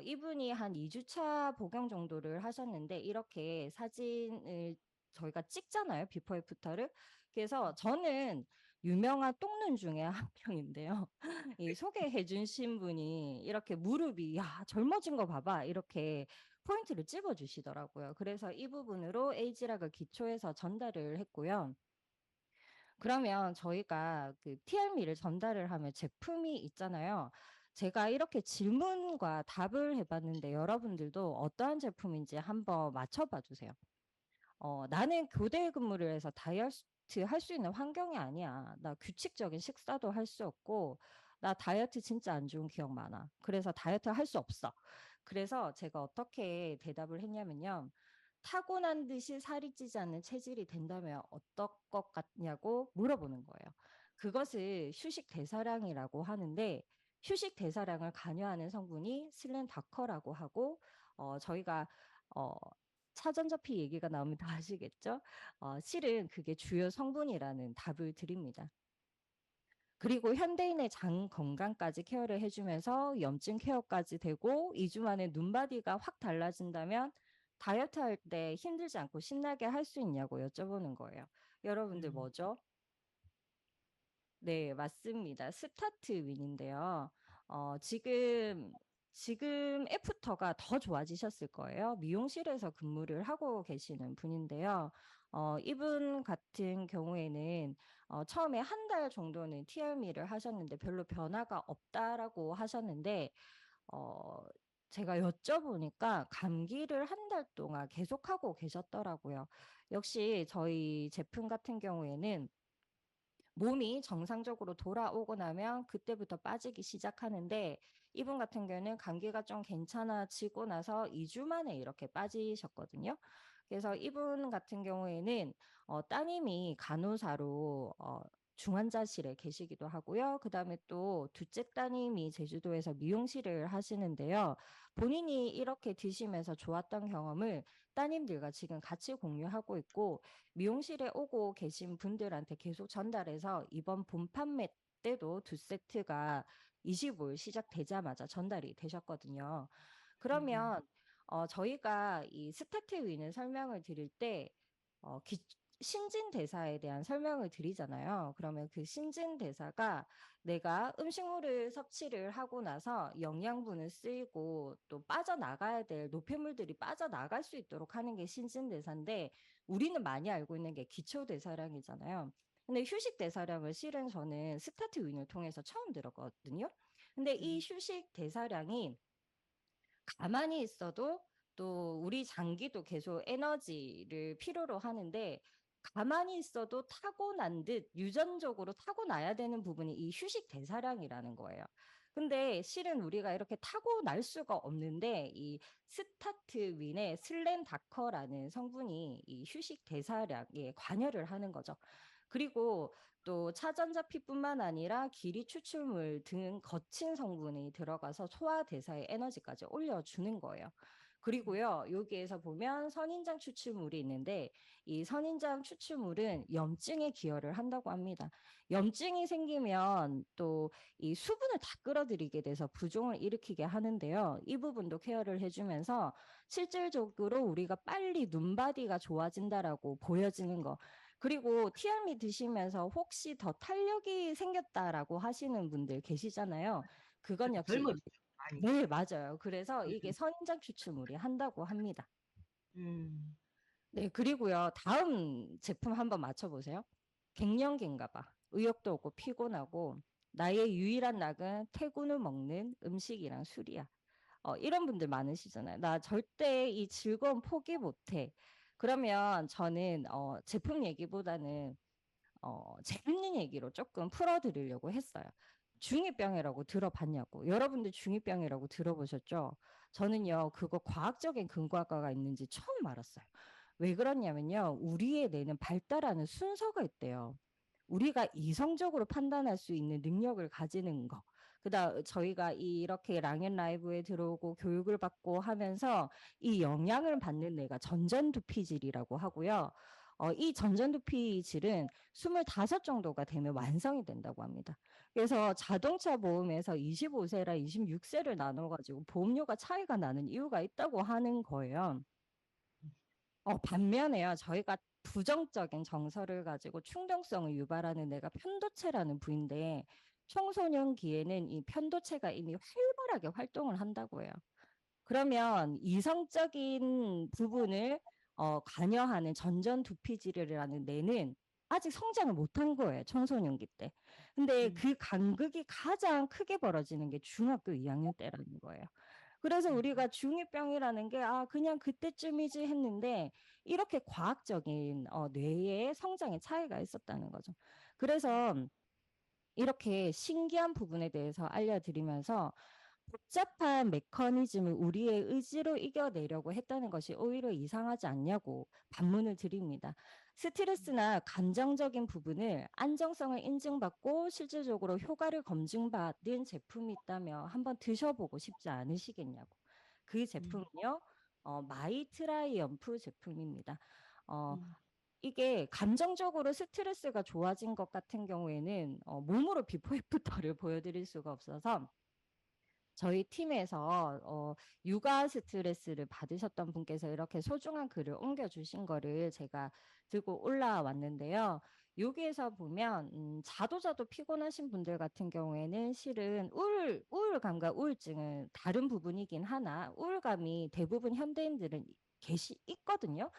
이분이 한 2주차 복용 정도를 하셨는데 이렇게 사진을 저희가 찍잖아요. 비포 애프터를. 그래서 저는 유명한 똥눈 중에 한 명인데요. 이 소개해 주신 분이 이렇게 무릎이 야, 젊어진 거 봐봐. 이렇게 포인트를 찍어 주시더라고요. 그래서 이 부분으로 에이지락을 기초해서 전달을 했고요. 그러면 저희가 그 TRM를 전달을 하면 제품이 있잖아요. 제가 이렇게 질문과 답을 해봤는데 여러분들도 어떠한 제품인지 한번 맞춰봐 주세요. 나는 교대 근무를 해서 다이어트 할 수 있는 환경이 아니야. 나 규칙적인 식사도 할 수 없고, 나 다이어트 진짜 안 좋은 기억 많아. 그래서 다이어트 할 수 없어. 그래서 제가 어떻게 대답을 했냐면요. 타고난 듯이 살이 찌지 않는 체질이 된다면 어떨 것 같냐고 물어보는 거예요. 그것을 휴식 대사량이라고 하는데 휴식 대사량을 관여하는 성분이 슬렌다커라고 하고 저희가 어, 차전자피 얘기가 나오면 다 아시겠죠? 실은 그게 주요 성분이라는 답을 드립니다. 그리고 현대인의 장 건강까지 케어를 해주면서 염증 케어까지 되고 2주 만에 눈바디가 확 달라진다면 다이어트 할 때 힘들지 않고 신나게 할 수 있냐고 여쭤보는 거예요. 여러분들 뭐죠? 네, 맞습니다. 스타트 윈인데요. 지금 애프터가 더 좋아지셨을 거예요. 미용실에서 근무를 하고 계시는 분인데요. 이분 같은 경우에는 처음에 한 달 정도는 TRM를 하셨는데 별로 변화가 없다라고 하셨는데, 어, 제가 여쭤보니까 감기를 한 달 동안 계속하고 계셨더라고요. 역시 저희 제품 같은 경우에는 몸이 정상적으로 돌아오고 나면 그때부터 빠지기 시작하는데 이분 같은 경우는 감기가 좀 괜찮아지고 나서 2주 만에 이렇게 빠지셨거든요. 그래서 이분 같은 경우에는 따님이 간호사로 중환자실에 계시기도 하고요. 그 다음에 또 둘째 따님이 제주도에서 미용실을 하시는데요. 본인이 이렇게 드시면서 좋았던 경험을 따님들과 지금 같이 공유하고 있고 미용실에 오고 계신 분들한테 계속 전달해서 이번 본 판매 때도 2세트가 25일 시작되자마자 전달이 되셨거든요. 그러면 저희가 이 스타트 윈을 설명을 드릴 때 신진대사에 대한 설명을 드리잖아요. 그러면 그 신진대사가 내가 음식물을 섭취를 하고 나서 영양분을 쓰이고 또 빠져나가야 될 노폐물들이 빠져나갈 수 있도록 하는 게 신진대사인데 우리는 많이 알고 있는 게 기초대사량이잖아요. 근데 휴식대사량을 실은 저는 스타트 윈을 통해서 처음 들었거든요. 근데 이 휴식대사량이 가만히 있어도 또 우리 장기도 계속 에너지를 필요로 하는데 가만히 있어도 타고난 듯 유전적으로 타고나야 되는 부분이 이 휴식 대사량이라는 거예요. 근데 실은 우리가 이렇게 타고날 수가 없는데 이 스타트 윈의 슬렌다커라는 성분이 이 휴식 대사량에 관여를 하는 거죠. 그리고 또 차전자피뿐만 아니라 기리 추출물 등 거친 성분이 들어가서 소화 대사의 에너지까지 올려주는 거예요. 그리고요, 여기에서 보면 선인장 추출물이 있는데 이 선인장 추출물은 염증에 기여를 한다고 합니다. 염증이 생기면 또 이 수분을 다 끌어들이게 돼서 부종을 일으키게 하는데요. 이 부분도 케어를 해주면서 실질적으로 우리가 빨리 눈바디가 좋아진다라고 보여지는 거. 그리고 TRM이 드시면서 혹시 더 탄력이 생겼다라고 하시는 분들 계시잖아요. 그건 역시 젊어지죠, 많이. 네, 맞아요. 그래서 이게 선인장 추출물이 한다고 합니다. 음. 네, 그리고요. 다음 제품 한번 맞춰보세요. 갱년기인가 봐. 의욕도 없고 피곤하고 나의 유일한 낙은 태군을 먹는 음식이랑 술이야. 이런 분들 많으시잖아요. 나 절대 이 즐거움 포기 못해. 그러면 저는 제품 얘기보다는 재밌는 얘기로 조금 풀어드리려고 했어요. 중2병이라고 들어봤냐고. 여러분들 중2병이라고 들어보셨죠? 저는요, 그거 과학적인 근거가 있는지 처음 알았어요. 왜 그러냐면요, 우리의 뇌는 발달하는 순서가 있대요. 우리가 이성적으로 판단할 수 있는 능력을 가지는 거. 그다음 저희가 이렇게 랑앤 라이브에 들어오고 교육을 받고 하면서 이 영향을 받는 애가 전전두피질이라고 하고요. 이 전전두피질은 25 정도가 되면 완성이 된다고 합니다. 그래서 자동차 보험에서 25세랑 26세를 나눠가지고 보험료가 차이가 나는 이유가 있다고 하는 거예요. 반면에요, 저희가 부정적인 정서를 가지고 충동성을 유발하는 애가 편도체라는 부인데, 청소년기에는 이 편도체가 이미 활발하게 활동을 한다고 해요. 그러면 이성적인 부분을 관여하는 전전두피질이라는 뇌는 아직 성장을 못한 거예요, 청소년기 때. 근데 그 간극이 가장 크게 벌어지는 게 중학교 2학년 때라는 거예요. 그래서 우리가 중2병이라는 게 그냥 그때쯤이지 했는데 이렇게 과학적인 뇌의 성장의 차이가 있었다는 거죠. 그래서 이렇게 신기한 부분에 대해서 알려드리면서 복잡한 메커니즘을 우리의 의지로 이겨내려고 했다는 것이 오히려 이상하지 않냐고 반문을 드립니다. 스트레스나 감정적인 부분을 안정성을 인증받고 실질적으로 효과를 검증받은 제품이 있다면 한번 드셔보고 싶지 않으시겠냐고. 그 제품은요, 마이트라이엄프 제품입니다. 어, 이게 감정적으로 스트레스가 좋아진 것 같은 경우에는 몸으로 비포 애프터를 보여드릴 수가 없어서 저희 팀에서 육아 스트레스를 받으셨던 분께서 이렇게 소중한 글을 옮겨주신 거를 제가 들고 올라왔는데요. 여기에서 보면 자도 피곤하신 분들 같은 경우에는 실은 우울감과 우울증은 다른 부분이긴 하나 우울감이 대부분 현대인들은 있거든요.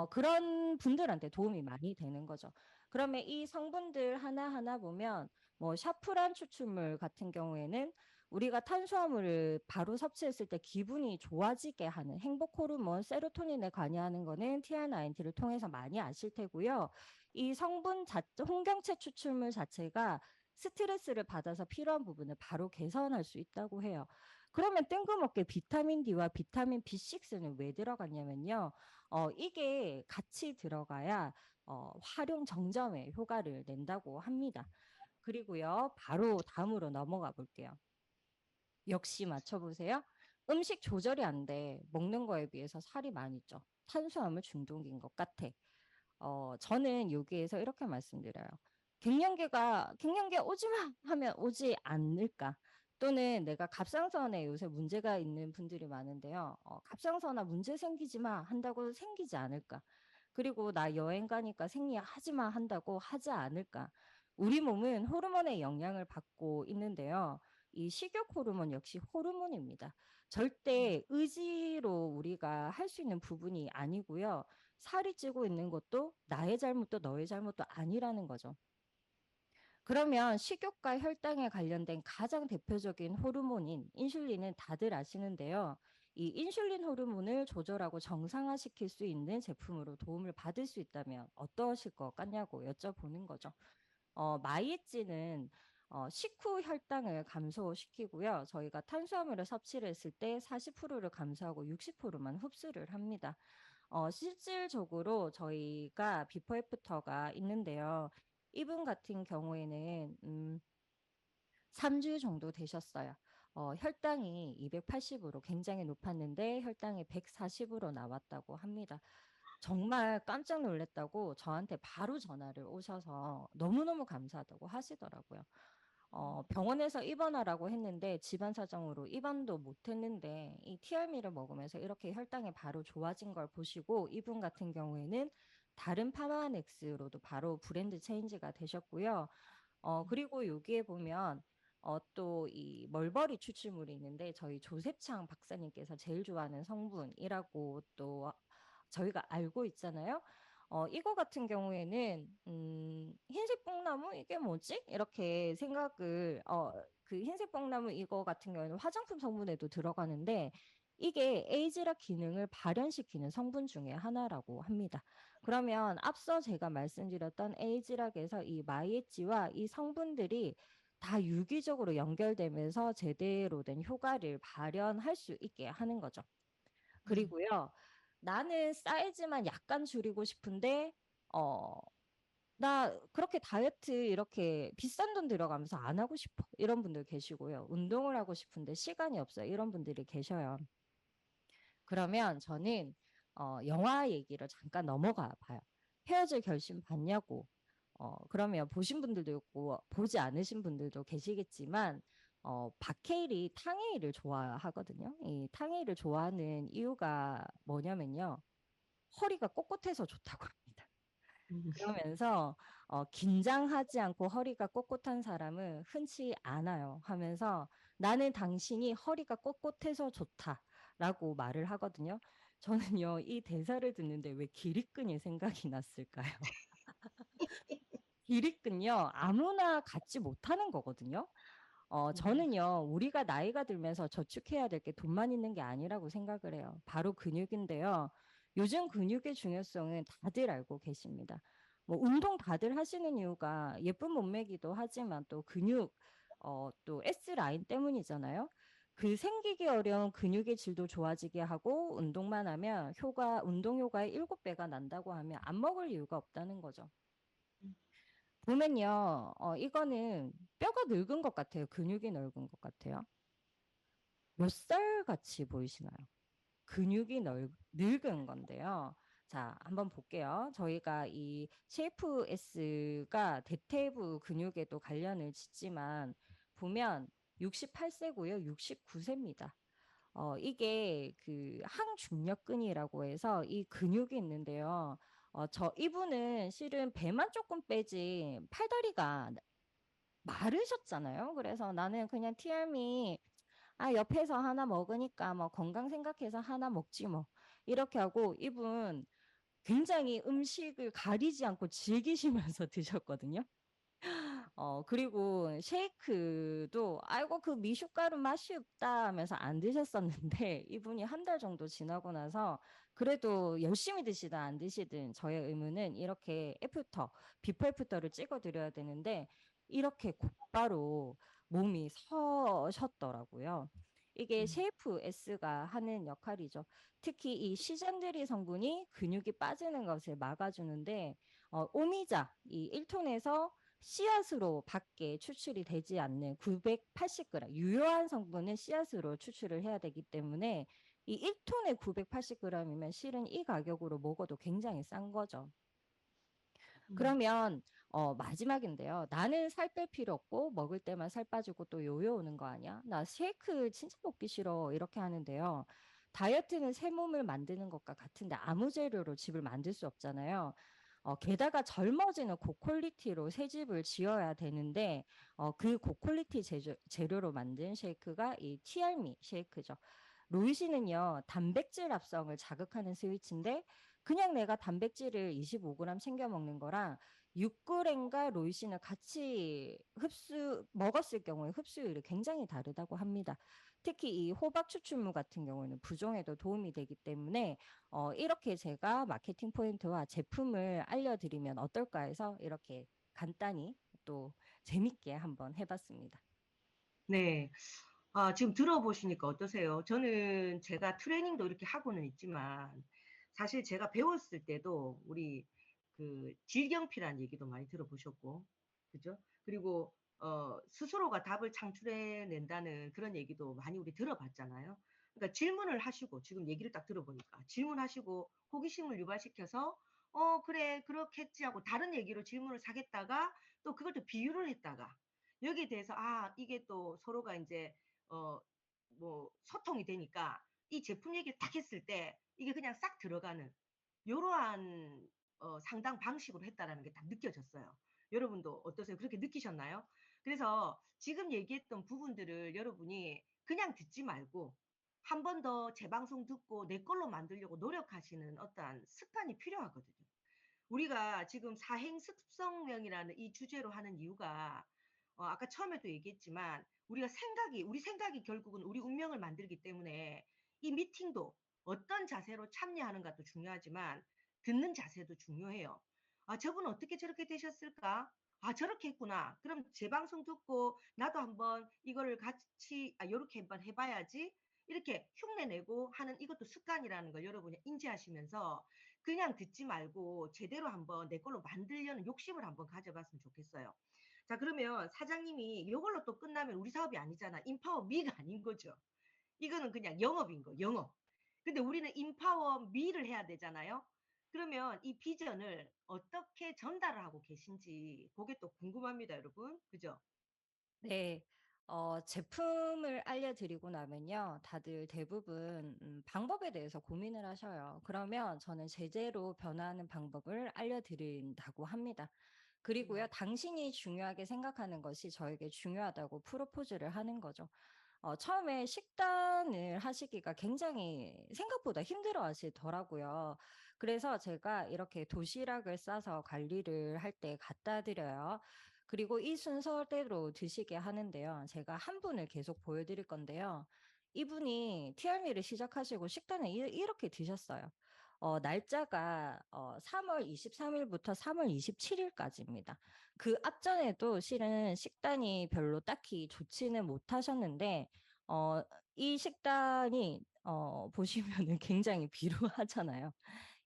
그런 분들한테 도움이 많이 되는 거죠. 그러면 이 성분들 하나하나 보면 뭐 샤프란 추출물 같은 경우에는 우리가 탄수화물을 바로 섭취했을 때 기분이 좋아지게 하는 행복 호르몬 세로토닌에 관여하는 거는 TRNT를 통해서 많이 아실 테고요. 이 성분 홍경채 추출물 자체가 스트레스를 받아서 필요한 부분을 바로 개선할 수 있다고 해요. 그러면 뜬금없게 비타민 D와 비타민 B6는 왜 들어갔냐면요. 이게 같이 들어가야 활용 정점의 효과를 낸다고 합니다. 그리고요, 바로 다음으로 넘어가 볼게요. 역시 맞춰보세요. 음식 조절이 안 돼. 먹는 거에 비해서 살이 많이 쪄. 탄수화물 중독인 것 같아. 저는 여기에서 이렇게 말씀드려요. 갱년기가 오지 마 하면 오지 않을까? 또는 내가 갑상선에 요새 문제가 있는 분들이 많은데요. 갑상선아 문제 생기지 마 한다고 생기지 않을까? 그리고 나 여행 가니까 생리하지 마 한다고 하지 않을까? 우리 몸은 호르몬의 영향을 받고 있는데요. 이 식욕 호르몬 역시 호르몬입니다. 절대 의지로 우리가 할 수 있는 부분이 아니고요. 살이 찌고 있는 것도 나의 잘못도 너의 잘못도 아니라는 거죠. 그러면 식욕과 혈당에 관련된 가장 대표적인 호르몬인 인슐린은 다들 아시는데요. 이 인슐린 호르몬을 조절하고 정상화시킬 수 있는 제품으로 도움을 받을 수 있다면 어떠실 것 같냐고 여쭤보는 거죠. 마이애찌는 식후 혈당을 감소시키고요. 저희가 탄수화물을 섭취를 했을 때 40%를 감소하고 60%만 흡수를 합니다. 실질적으로 저희가 비포 애프터가 있는데요. 이분 같은 경우에는 3주 정도 되셨어요. 혈당이 280으로 굉장히 높았는데 혈당이 140으로 나왔다고 합니다. 정말 깜짝 놀랐다고 저한테 바로 전화를 오셔서 너무너무 감사하다고 하시더라고요. 병원에서 입원하라고 했는데 집안 사정으로 입원도 못했는데 이 TRM를 먹으면서 이렇게 혈당이 바로 좋아진 걸 보시고 이분 같은 경우에는 다른 파마넥스로도 바로 브랜드 체인지가 되셨고요. 그리고 여기에 보면 또 이 멀버리 추출물이 있는데 저희 조셉창 박사님께서 제일 좋아하는 성분이라고 또 저희가 알고 있잖아요. 이거 같은 경우에는 흰색 뽕나무 이게 뭐지? 이렇게 생각을 그 흰색 뽕나무 이거 같은 경우에는 화장품 성분에도 들어가는데 이게 에이즈락 기능을 발현시키는 성분 중에 하나라고 합니다. 그러면 앞서 제가 말씀드렸던 에이즈락에서 이 마이애찌와 이 성분들이 다 유기적으로 연결되면서 제대로 된 효과를 발현할 수 있게 하는 거죠. 그리고요. 나는 사이즈만 약간 줄이고 싶은데 나 그렇게 다이어트 이렇게 비싼 돈 들어가면서 안 하고 싶어. 이런 분들 계시고요. 운동을 하고 싶은데 시간이 없어요. 이런 분들이 계셔요. 그러면 저는 영화 얘기를 잠깐 넘어가 봐요. 헤어질 결심 봤냐고. 그러면 보신 분들도 있고 보지 않으신 분들도 계시겠지만 박해일이 탕웨이를 좋아하거든요. 이 탕웨이를 좋아하는 이유가 뭐냐면요. 허리가 꼿꼿해서 좋다고 합니다. 그러면서 긴장하지 않고 허리가 꼿꼿한 사람은 흔치 않아요 하면서 나는 당신이 허리가 꼿꼿해서 좋다라고 말을 하거든요. 저는요, 이 대사를 듣는데 왜 기립근이 생각이 났을까요? 기립근요, 아무나 갖지 못하는 거거든요. 저는요, 우리가 나이가 들면서 저축해야 될 게 돈만 있는 게 아니라고 생각을 해요. 바로 근육인데요. 요즘 근육의 중요성은 다들 알고 계십니다. 뭐 운동 다들 하시는 이유가 예쁜 몸매기도 하지만 또 근육, 또 S라인 때문이잖아요. 그 생기기 어려운 근육의 질도 좋아지게 하고 운동만 하면 운동 효과의 7배가 난다고 하면 안 먹을 이유가 없다는 거죠. 보면요, 이거는 뼈가 늙은 것 같아요. 근육이 늙은 것 같아요. 몇 살 같이 보이시나요? 근육이 늙은 건데요. 자, 한번 볼게요. 저희가 이 쉐이프 S가 대퇴부 근육에도 관련을 짓지만 보면 68세고요. 69세입니다. 이게 그 항중력근이라고 해서 이 근육이 있는데요. 이분은 실은 배만 조금 빼지 팔다리가 마르셨잖아요. 그래서 나는 그냥 티알미 옆에서 하나 먹으니까 뭐 건강 생각해서 하나 먹지 뭐 이렇게 하고 이분 굉장히 음식을 가리지 않고 즐기시면서 드셨거든요. 그리고 쉐이크도 아이고 그 미숫가루 맛이 없다 하면서 안 드셨었는데 이분이 한 달 정도 지나고 나서 그래도 열심히 드시든 안 드시든 저의 의무는 이렇게 비포 애프터를 찍어 드려야 되는데 이렇게 곧바로 몸이 서셨더라고요. 이게 쉐이프 S가 하는 역할이죠. 특히 이 시잔데리 성분이 근육이 빠지는 것을 막아주는데 오미자 이 1톤에서 씨앗으로 밖에 추출이 되지 않는 980g 유효한 성분은 씨앗으로 추출을 해야 되기 때문에 이 1톤에 980g이면 실은 이 가격으로 먹어도 굉장히 싼 거죠. 그러면 마지막인데요. 나는 살 뺄 필요 없고 먹을 때만 살 빠지고 또 요요 오는 거 아니야? 나 쉐이크 진짜 먹기 싫어. 이렇게 하는데요. 다이어트는 새 몸을 만드는 것과 같은데 아무 재료로 집을 만들 수 없잖아요. 게다가 젊어지는 고퀄리티로 새 집을 지어야 되는데 그 고퀄리티 재료로 만든 쉐이크가 이 티알미 쉐이크죠. 로이시는요, 단백질 합성을 자극하는 스위치인데 그냥 내가 단백질을 25g 챙겨 먹는 거랑 6g과 로이신을 같이 먹었을 경우에 흡수율이 굉장히 다르다고 합니다. 특히 이 호박 추출물 같은 경우에는 부종에도 도움이 되기 때문에 이렇게 제가 마케팅 포인트와 제품을 알려드리면 어떨까 해서 이렇게 간단히 또 재밌게 한번 해봤습니다. 네. 지금 들어보시니까 어떠세요? 저는 제가 트레이닝도 이렇게 하고는 있지만 사실 제가 배웠을 때도 우리 그 질경피라는 얘기도 많이 들어보셨고, 그죠? 그리고 스스로가 답을 창출해낸다는 그런 얘기도 많이 우리 들어봤잖아요. 그러니까 질문을 하시고 지금 얘기를 딱 들어보니까 질문하시고 호기심을 유발시켜서 그래 그렇겠지 하고 다른 얘기로 질문을 사겠다가 또 그걸 또 비유를 했다가 여기에 대해서 이게 또 서로가 이제 어, 뭐 소통이 되니까 이 제품 얘기를 딱 했을 때 이게 그냥 싹 들어가는 이러한 상당 방식으로 했다라는 게 딱 느껴졌어요. 여러분도 어떠세요? 그렇게 느끼셨나요? 그래서 지금 얘기했던 부분들을 여러분이 그냥 듣지 말고 한 번 더 재방송 듣고 내 걸로 만들려고 노력하시는 어떠한 습관이 필요하거든요. 우리가 지금 사행습성명이라는 이 주제로 하는 이유가 아까 처음에도 얘기했지만 우리 생각이 결국은 우리 운명을 만들기 때문에 이 미팅도 어떤 자세로 참여하는가도 중요하지만 듣는 자세도 중요해요. 저분 어떻게 저렇게 되셨을까? 저렇게 했구나. 그럼 제 방송 듣고 나도 한번 이거를 같이 요렇게 한번 해봐야지. 이렇게 흉내내고 하는 이것도 습관이라는 걸 여러분이 인지하시면서 그냥 듣지 말고 제대로 한번 내 걸로 만들려는 욕심을 한번 가져봤으면 좋겠어요. 자, 그러면 사장님이 이걸로 또 끝나면 우리 사업이 아니잖아. 인파워 미가 아닌 거죠. 이거는 그냥 영업인 거, 영업. 근데 우리는 인파워 미를 해야 되잖아요. 그러면 이 비전을 어떻게 전달을 하고 계신지 그게 또 궁금합니다, 여러분. 그죠? 네. 제품을 알려드리고 나면요. 다들 대부분 방법에 대해서 고민을 하셔요. 그러면 저는 제재로 변화하는 방법을 알려드린다고 합니다. 그리고요. 당신이 중요하게 생각하는 것이 저에게 중요하다고 프로포즈를 하는 거죠. 처음에 식단을 하시기가 굉장히 생각보다 힘들어 하시더라고요. 그래서 제가 이렇게 도시락을 싸서 관리를 할 때 갖다 드려요. 그리고 이 순서대로 드시게 하는데요. 제가 한 분을 계속 보여드릴 건데요. 이분이 TRM를 시작하시고 식단을 이렇게 드셨어요. 날짜가 3월 23일부터 3월 27일까지입니다. 그 앞전에도 실은 식단이 별로 딱히 좋지는 못하셨는데 이 식단이 보시면은 굉장히 비루하잖아요.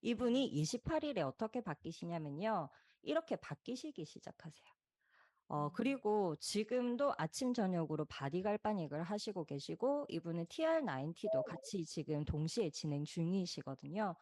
이분이 28일에 어떻게 바뀌시냐면요. 이렇게 바뀌시기 시작하세요. 그리고 지금도 아침 저녁으로 바디 갈바닉을 하시고 계시고 이분은 TR90도 같이 지금 동시에 진행 중이시거든요.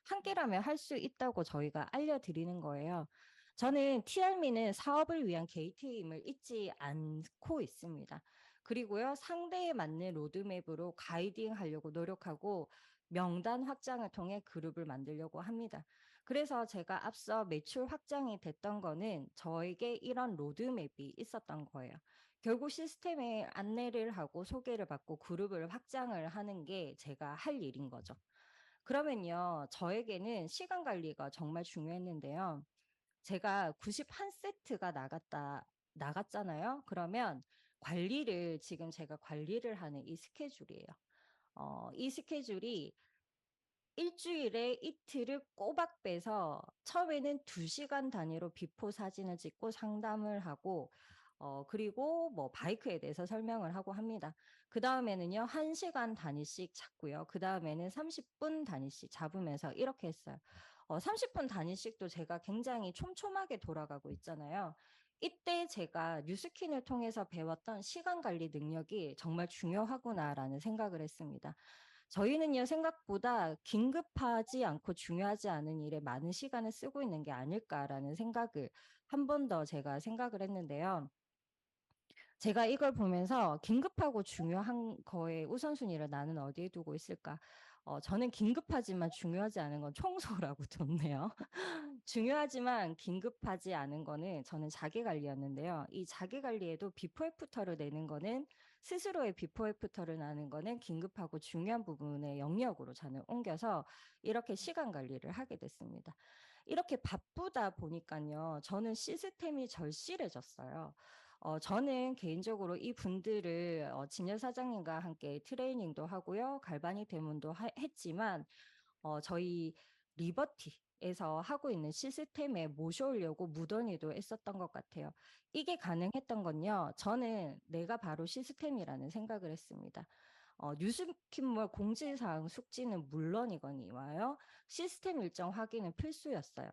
함께라면 할 수 있다고 저희가 알려드리는 거예요. 저는 TRM는 사업을 위한 게이트임을 잊지 않고 있습니다. 그리고요, 상대에 맞는 로드맵으로 가이딩 하려고 노력하고 명단 확장을 통해 그룹을 만들려고 합니다. 그래서 제가 앞서 매출 확장이 됐던 거는 저에게 이런 로드맵이 있었던 거예요. 결국 시스템에 안내를 하고 소개를 받고 그룹을 확장을 하는 게 제가 할 일인 거죠. 그러면요, 저에게는 시간 관리가 정말 중요했는데요. 제가 91세트가 나갔잖아요. 그러면 지금 제가 관리를 하는 이 스케줄이에요. 이 스케줄이 일주일에 이틀을 꼬박 빼서 처음에는 2시간 단위로 비포 사진을 찍고 상담을 하고 그리고 뭐 바이크에 대해서 설명을 하고 합니다. 그다음에는요. 1시간 단위씩 잡고요. 그다음에는 30분 단위씩 잡으면서 이렇게 했어요. 30분 단위씩도 제가 굉장히 촘촘하게 돌아가고 있잖아요. 이때 제가 뉴스킨을 통해서 배웠던 시간 관리 능력이 정말 중요하구나라는 생각을 했습니다. 저희는요, 생각보다 긴급하지 않고 중요하지 않은 일에 많은 시간을 쓰고 있는 게 아닐까라는 생각을 한 번 더 제가 생각을 했는데요. 제가 이걸 보면서 긴급하고 중요한 거에 우선순위를 나는 어디에 두고 있을까? 저는 긴급하지만 중요하지 않은 건 청소라고 뒀네요. 중요하지만 긴급하지 않은 거는 저는 자기 관리였는데요. 이 자기 관리에도 비포 애프터를 내는 거는 스스로의 비포 애프터를 나는 거는 긴급하고 중요한 부분의 영역으로 저는 옮겨서 이렇게 시간 관리를 하게 됐습니다. 이렇게 바쁘다 보니까요. 저는 시스템이 절실해졌어요. 저는 개인적으로 이 분들을 진열 사장님과 함께 트레이닝도 하고요. 갈바닉 대문도 했지만 저희 리버티에서 하고 있는 시스템에 모셔오려고 무던히도 했었던 것 같아요. 이게 가능했던 건요. 저는 내가 바로 시스템이라는 생각을 했습니다. 뉴스킨몰 공지사항 숙지는 물론이거니와요. 시스템 일정 확인은 필수였어요.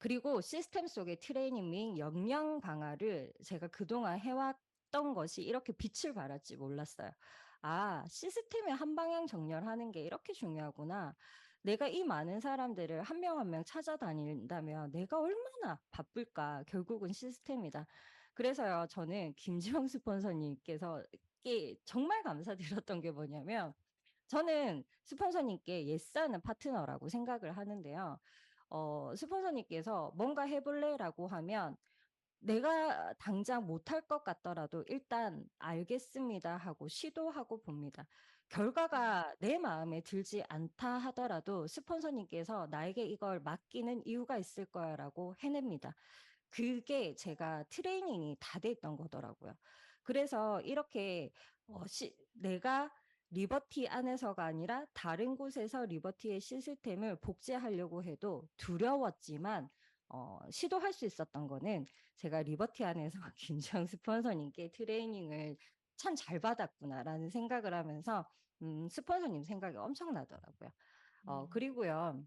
그리고 시스템 속의 트레이닝 및 역량 강화를 제가 그동안 해왔던 것이 이렇게 빛을 발할지 몰랐어요. 아, 시스템의 한 방향 정렬하는 게 이렇게 중요하구나. 내가 이 많은 사람들을 한 명 한 명 찾아다닌다면 내가 얼마나 바쁠까? 결국은 시스템이다. 그래서요, 저는 김지영 스폰서님께서 정말 감사드렸던 게 뭐냐면, 저는 스폰서님께 예스하는 파트너라고 생각을 하는데요. 스폰서님께서 뭔가 해볼래라고 하면 내가 당장 못할 것 같더라도 일단 알겠습니다 하고 시도하고 봅니다. 결과가 내 마음에 들지 않다 하더라도 스폰서님께서 나에게 이걸 맡기는 이유가 있을 거야라고 해냅니다. 그게 제가 트레이닝이 다 돼 있던 거더라고요. 그래서 이렇게 내가 리버티 안에서가 아니라 다른 곳에서 리버티의 시스템을 복제하려고 해도 두려웠지만 시도할 수 있었던 거는 제가 리버티 안에서 김지영 스폰서님께 트레이닝을 참 잘 받았구나라는 생각을 하면서 스폰서님 생각이 엄청나더라고요. 그리고요.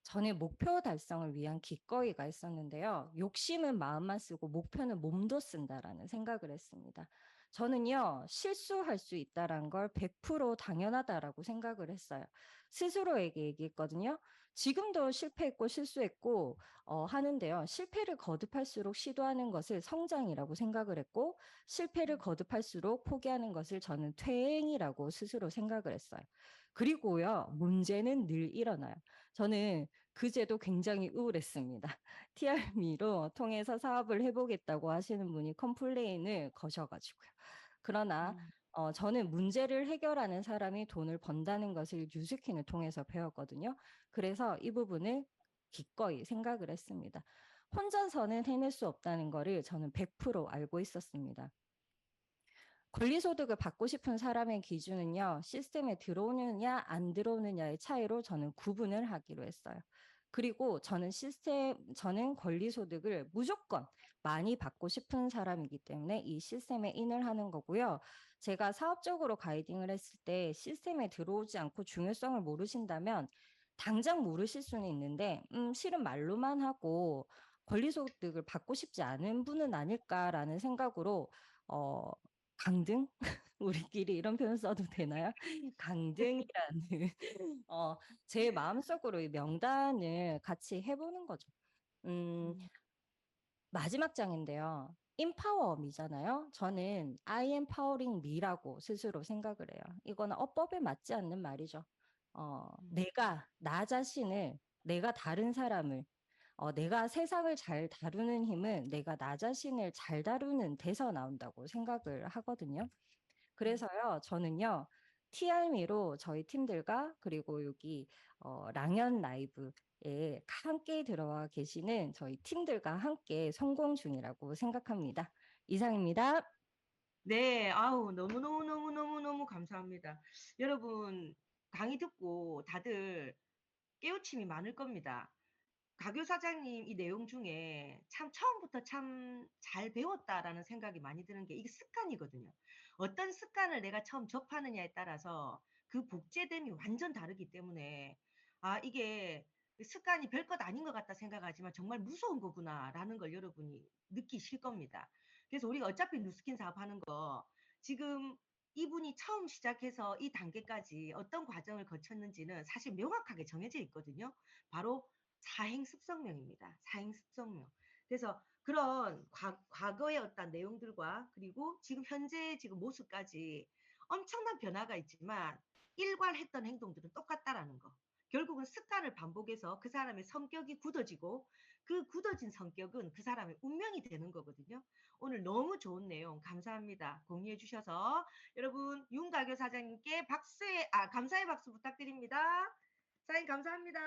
저는 목표 달성을 위한 기꺼이가 있었는데요. 욕심은 마음만 쓰고 목표는 몸도 쓴다라는 생각을 했습니다. 저는요, 실수할 수 있다는 걸 100% 당연하다라고 생각을 했어요. 스스로에게 얘기했거든요. 지금도 실패했고 실수했고 하는데요. 실패를 거듭할수록 시도하는 것을 성장이라고 생각을 했고 실패를 거듭할수록 포기하는 것을 저는 퇴행이라고 스스로 생각을 했어요. 그리고요, 문제는 늘 일어나요. 저는 그제도 굉장히 우울했습니다. TRM로 통해서 사업을 해보겠다고 하시는 분이 컴플레인을 거셔가지고요. 그러나 저는 문제를 해결하는 사람이 돈을 번다는 것을 뉴스킨을 통해서 배웠거든요. 그래서 이 부분을 기꺼이 생각을 했습니다. 혼자서는 해낼 수 없다는 것을 저는 100% 알고 있었습니다. 권리소득을 받고 싶은 사람의 기준은요, 시스템에 들어오느냐 안 들어오느냐의 차이로 저는 구분을 하기로 했어요. 그리고 저는 권리소득을 무조건 많이 받고 싶은 사람이기 때문에 이 시스템에 인을 하는 거고요. 제가 사업적으로 가이딩을 했을 때 시스템에 들어오지 않고 중요성을 모르신다면 당장 모르실 수는 있는데, 실은 말로만 하고 권리소득을 받고 싶지 않은 분은 아닐까라는 생각으로, 어, 강등? 우리끼리 이런 표현 써도 되나요? 강등이라는 어, 제 마음속으로 이 명단을 같이 해보는 거죠. 마지막 장인데요. empower미잖아요. 저는 I am powering me라고 스스로 생각을 해요. 이거는 어법에 맞지 않는 말이죠. 내가 나 자신을, 내가 다른 사람을, 내가 세상을 잘 다루는 힘은 내가 나 자신을 잘 다루는 데서 나온다고 생각을 하거든요. 그래서요, 저는요, TRM로 저희 팀들과 그리고 여기 랑연 라이브에 함께 들어와 계시는 저희 팀들과 함께 성공 중이라고 생각합니다. 이상입니다. 네, 아우, 너무너무너무너무너무 감사합니다. 여러분, 강의 듣고 다들 깨우침이 많을 겁니다. 가교 사장님 이 내용 중에 참 처음부터 참 잘 배웠다라는 생각이 많이 드는 게 이게 습관이거든요. 어떤 습관을 내가 처음 접하느냐에 따라서 그 복제됨이 완전 다르기 때문에 아, 이게 습관이 별것 아닌 것 같다 생각하지만 정말 무서운 거구나라는 걸 여러분이 느끼실 겁니다. 그래서 우리가 어차피 뉴스킨 사업하는 거 지금 이분이 처음 시작해서 이 단계까지 어떤 과정을 거쳤는지는 사실 명확하게 정해져 있거든요. 바로 사행 습성명입니다. 사행 습성명. 그래서 그런 과거의 어떤 내용들과 그리고 지금 현재 지금 모습까지 엄청난 변화가 있지만 일관했던 행동들은 똑같다라는 거. 결국은 습관을 반복해서 그 사람의 성격이 굳어지고 그 굳어진 성격은 그 사람의 운명이 되는 거거든요. 오늘 너무 좋은 내용 감사합니다. 공유해 주셔서 여러분 윤가교 사장님께 감사의 박수 부탁드립니다. 사장님 감사합니다.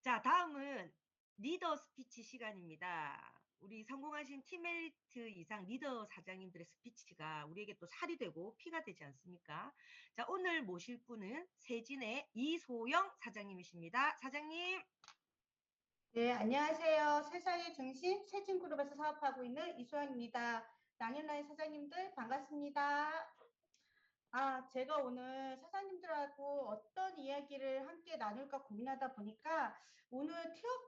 자, 다음은 리더 스피치 시간입니다. 우리 성공하신 팀메이트 이상 리더 사장님들의 스피치가 우리에게 또 살이 되고 피가 되지 않습니까? 자, 오늘 모실 분은 세진의 이소영 사장님이십니다. 사장님. 네, 안녕하세요. 세상의 중심 세진그룹에서 사업하고 있는 이소영입니다. 랑앤라인 사장님들 반갑습니다. 제가 오늘 사장님들하고 어떤 이야기를 함께 나눌까 고민하다 보니까 오늘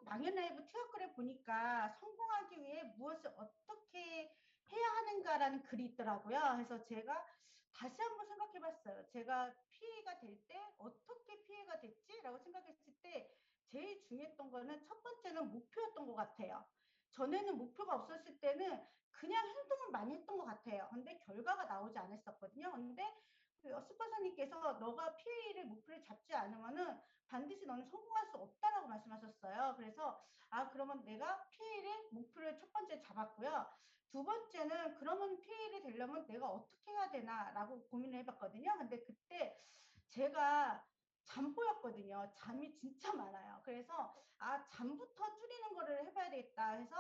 랑앤라이브 티어글에 보니까 성공하기 위해 무엇을 어떻게 해야 하는가라는 글이 있더라고요. 그래서 제가 다시 한번 생각해 봤어요. 제가 피해가 될 때 어떻게 피해가 됐지라고 생각했을 때 제일 중요했던 거는 첫 번째는 목표였던 것 같아요. 전에는 목표가 없었을 때는 그냥 행동을 많이 했던 것 같아요. 근데 결과가 나오지 않았었거든요. 근데 스파사님께서 너가 PA를 목표를 잡지 않으면은 반드시 너는 성공할 수 없다라고 말씀하셨어요. 그래서 그러면 내가 PA를 목표를 첫 번째 잡았고요. 두 번째는 그러면 PA를 되려면 내가 어떻게 해야 되나라고 고민을 해봤거든요. 근데 그때 제가 잠보였거든요. 잠이 진짜 많아요. 그래서 잠부터 줄이는 거를 해봐야 되겠다 해서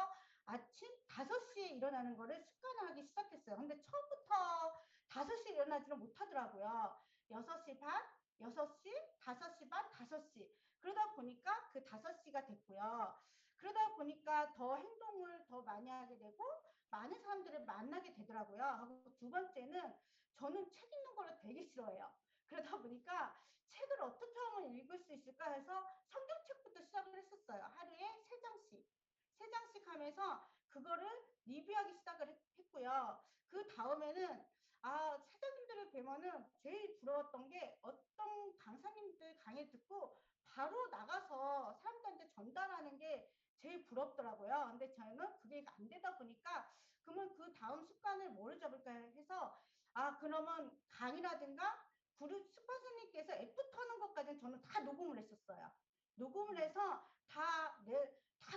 아침 5시에 일어나는 거를 습관화하기 시작했어요. 근데 처음부터 5시에 일어나지는 못하더라고요. 6시 반, 6시, 5시 반, 5시. 그러다 보니까 그 5시가 됐고요. 그러다 보니까 더 행동을 더 많이 하게 되고 많은 사람들을 만나게 되더라고요. 두 번째는 저는 책 읽는 거를 되게 싫어해요. 그러다 보니까 책을 어떻게 하면 읽을 수 있을까 해서 성경책부터 시작을 했었어요. 하루에 3장씩. 3장씩 하면서 그거를 리뷰하기 시작을 했고요. 그 다음에는 사장님들을 뵈면은 제일 부러웠던 게 어떤 강사님들 강의 듣고 바로 나가서 사람들한테 전달하는 게 제일 부럽더라고요. 근데 저는 그게 안 되다 보니까 그러면 그 다음 습관을 뭐를 잡을까 해서 그러면 강의라든가 그룹 스파선님께서 F 터는 것까지는 저는 다 녹음을 했었어요. 녹음을 해서 다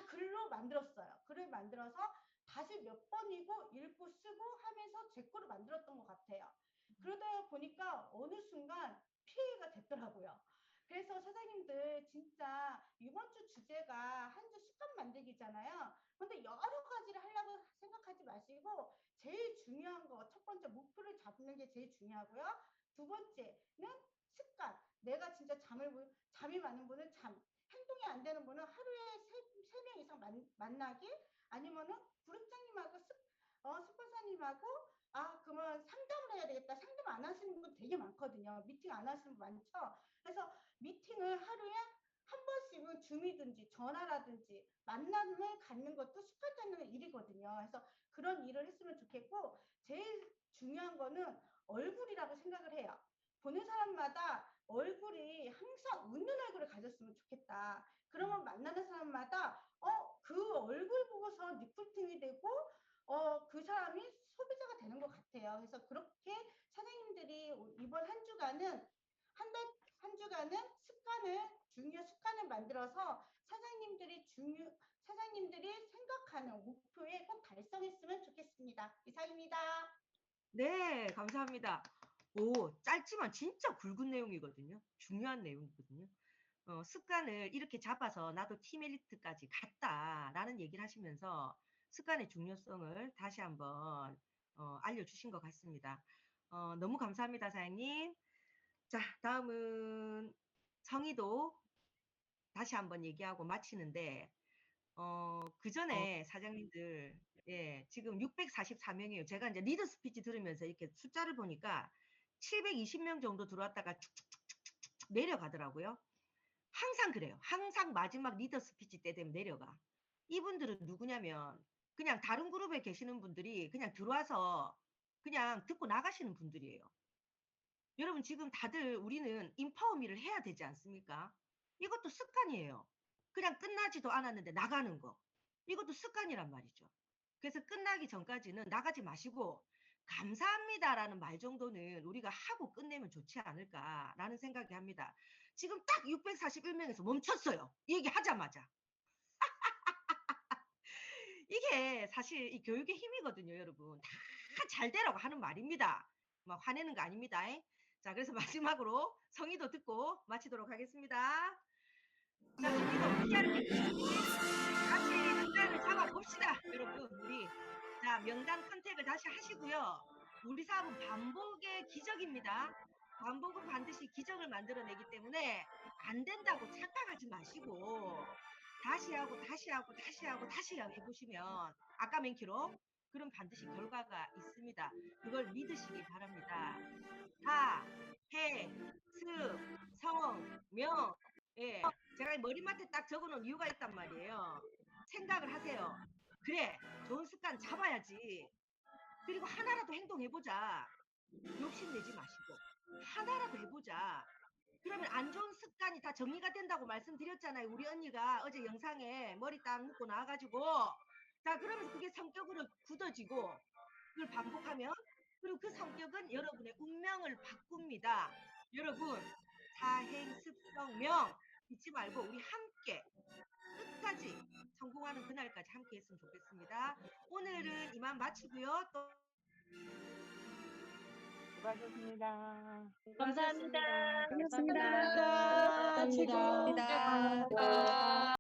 글로 만들었어요. 글을 만들어서 다시 몇 번이고 읽고 쓰고 하면서 제 거를 만들었던 것 같아요. 그러다 보니까 어느 순간 피해가 됐더라고요. 그래서 사장님들 진짜 이번 주 주제가 한 주 습관 만들기잖아요. 근데 여러 가지를 하려고 생각하지 마시고 제일 중요한 거 첫 번째 목표를 잡는 게 제일 중요하고요. 두 번째는 습관. 내가 진짜 잠이 많은 분은 행동이 안 되는 분은 하루에 세 명 이상 만나기 아니면은 부릅장님하고 스폰서님하고 그러면 상담을 해야 되겠다. 상담 안 하시는 분 되게 많거든요. 미팅 안 하시는 분 많죠. 그래서 미팅을 하루에 한 번씩은 줌이든지 전화라든지 만남을 갖는 것도 습관 잡는 일이거든요. 그래서 그런 일을 했으면 좋겠고 제일 중요한 거는 얼굴이라고 생각을 해요. 보는 사람마다 얼굴이 항상 웃는 얼굴을 가졌으면 좋겠다. 그러면 만나는 사람마다 그 얼굴 보고서 리프팅이 되고 그 사람이 소비자가 되는 것 같아요. 그래서 그렇게 사장님들이 이번 한 주간은 한 주간은 중요 습관을 만들어서 사장님들이 생각하는 목표에 꼭 달성했으면 좋겠습니다. 이상입니다. 네, 감사합니다. 짧지만 진짜 굵은 내용이거든요. 중요한 내용이거든요. 습관을 이렇게 잡아서 나도 팀 엘리트까지 갔다라는 얘기를 하시면서 습관의 중요성을 다시 한번 알려주신 것 같습니다. 너무 감사합니다, 사장님. 자, 다음은 성의도 다시 한번 얘기하고 마치는데 그 전에 사장님들 지금 644명이에요. 제가 이제 리더 스피치 들으면서 이렇게 숫자를 보니까 720명 정도 들어왔다가 쭉쭉쭉쭉쭉 내려가더라고요. 항상 그래요. 항상 마지막 리더 스피치 때 되면 내려가. 이분들은 누구냐면 그냥 다른 그룹에 계시는 분들이 그냥 들어와서 그냥 듣고 나가시는 분들이에요. 여러분 지금 다들 우리는 인파워미를 해야 되지 않습니까? 이것도 습관이에요. 그냥 끝나지도 않았는데 나가는 거. 이것도 습관이란 말이죠. 그래서 끝나기 전까지는 나가지 마시고 감사합니다라는 말 정도는 우리가 하고 끝내면 좋지 않을까라는 생각이 합니다. 지금 딱 641명에서 멈췄어요. 이 얘기 하자마자. 이게 사실 이 교육의 힘이거든요, 여러분. 다 잘 되라고 하는 말입니다. 막 화내는 거 아닙니다. 자, 그래서 마지막으로 성의도 듣고 마치도록 하겠습니다. 자, 성의도 PRP 같이 숫자를 잡아봅시다, 여러분. 우리 자 명단 컨택을 다시 하시고요. 우리 사업은 반복의 기적입니다. 반복은 반드시 기적을 만들어내기 때문에 안 된다고 착각하지 마시고 다시 하고 다시 하고 다시 하고 다시 해보시면 아까 맨키로 그럼 반드시 결과가 있습니다. 그걸 믿으시기 바랍니다. 다, 해, 습, 성, 명. 제가 머리맡에 딱 적어놓은 이유가 있단 말이에요. 생각을 하세요. 그래, 좋은 습관 잡아야지. 그리고 하나라도 행동해보자. 욕심내지 마시고 하나라도 해보자. 그러면 안 좋은 습관이 다 정리가 된다고 말씀드렸잖아요. 우리 언니가 어제 영상에 머리 딱 묶고 나와가지고 자 그러면서 그게 성격으로 굳어지고 그걸 반복하면 그리고 그 성격은 여러분의 운명을 바꿉니다. 여러분 사행습성명 잊지 말고 우리 함께 끝까지 성공하는 그날까지 함께 했으면 좋겠습니다. 오늘은 이만 마치고요. 또 수고하셨습니다. 감사합니다. 감사합니다. 최고. 감사합니다.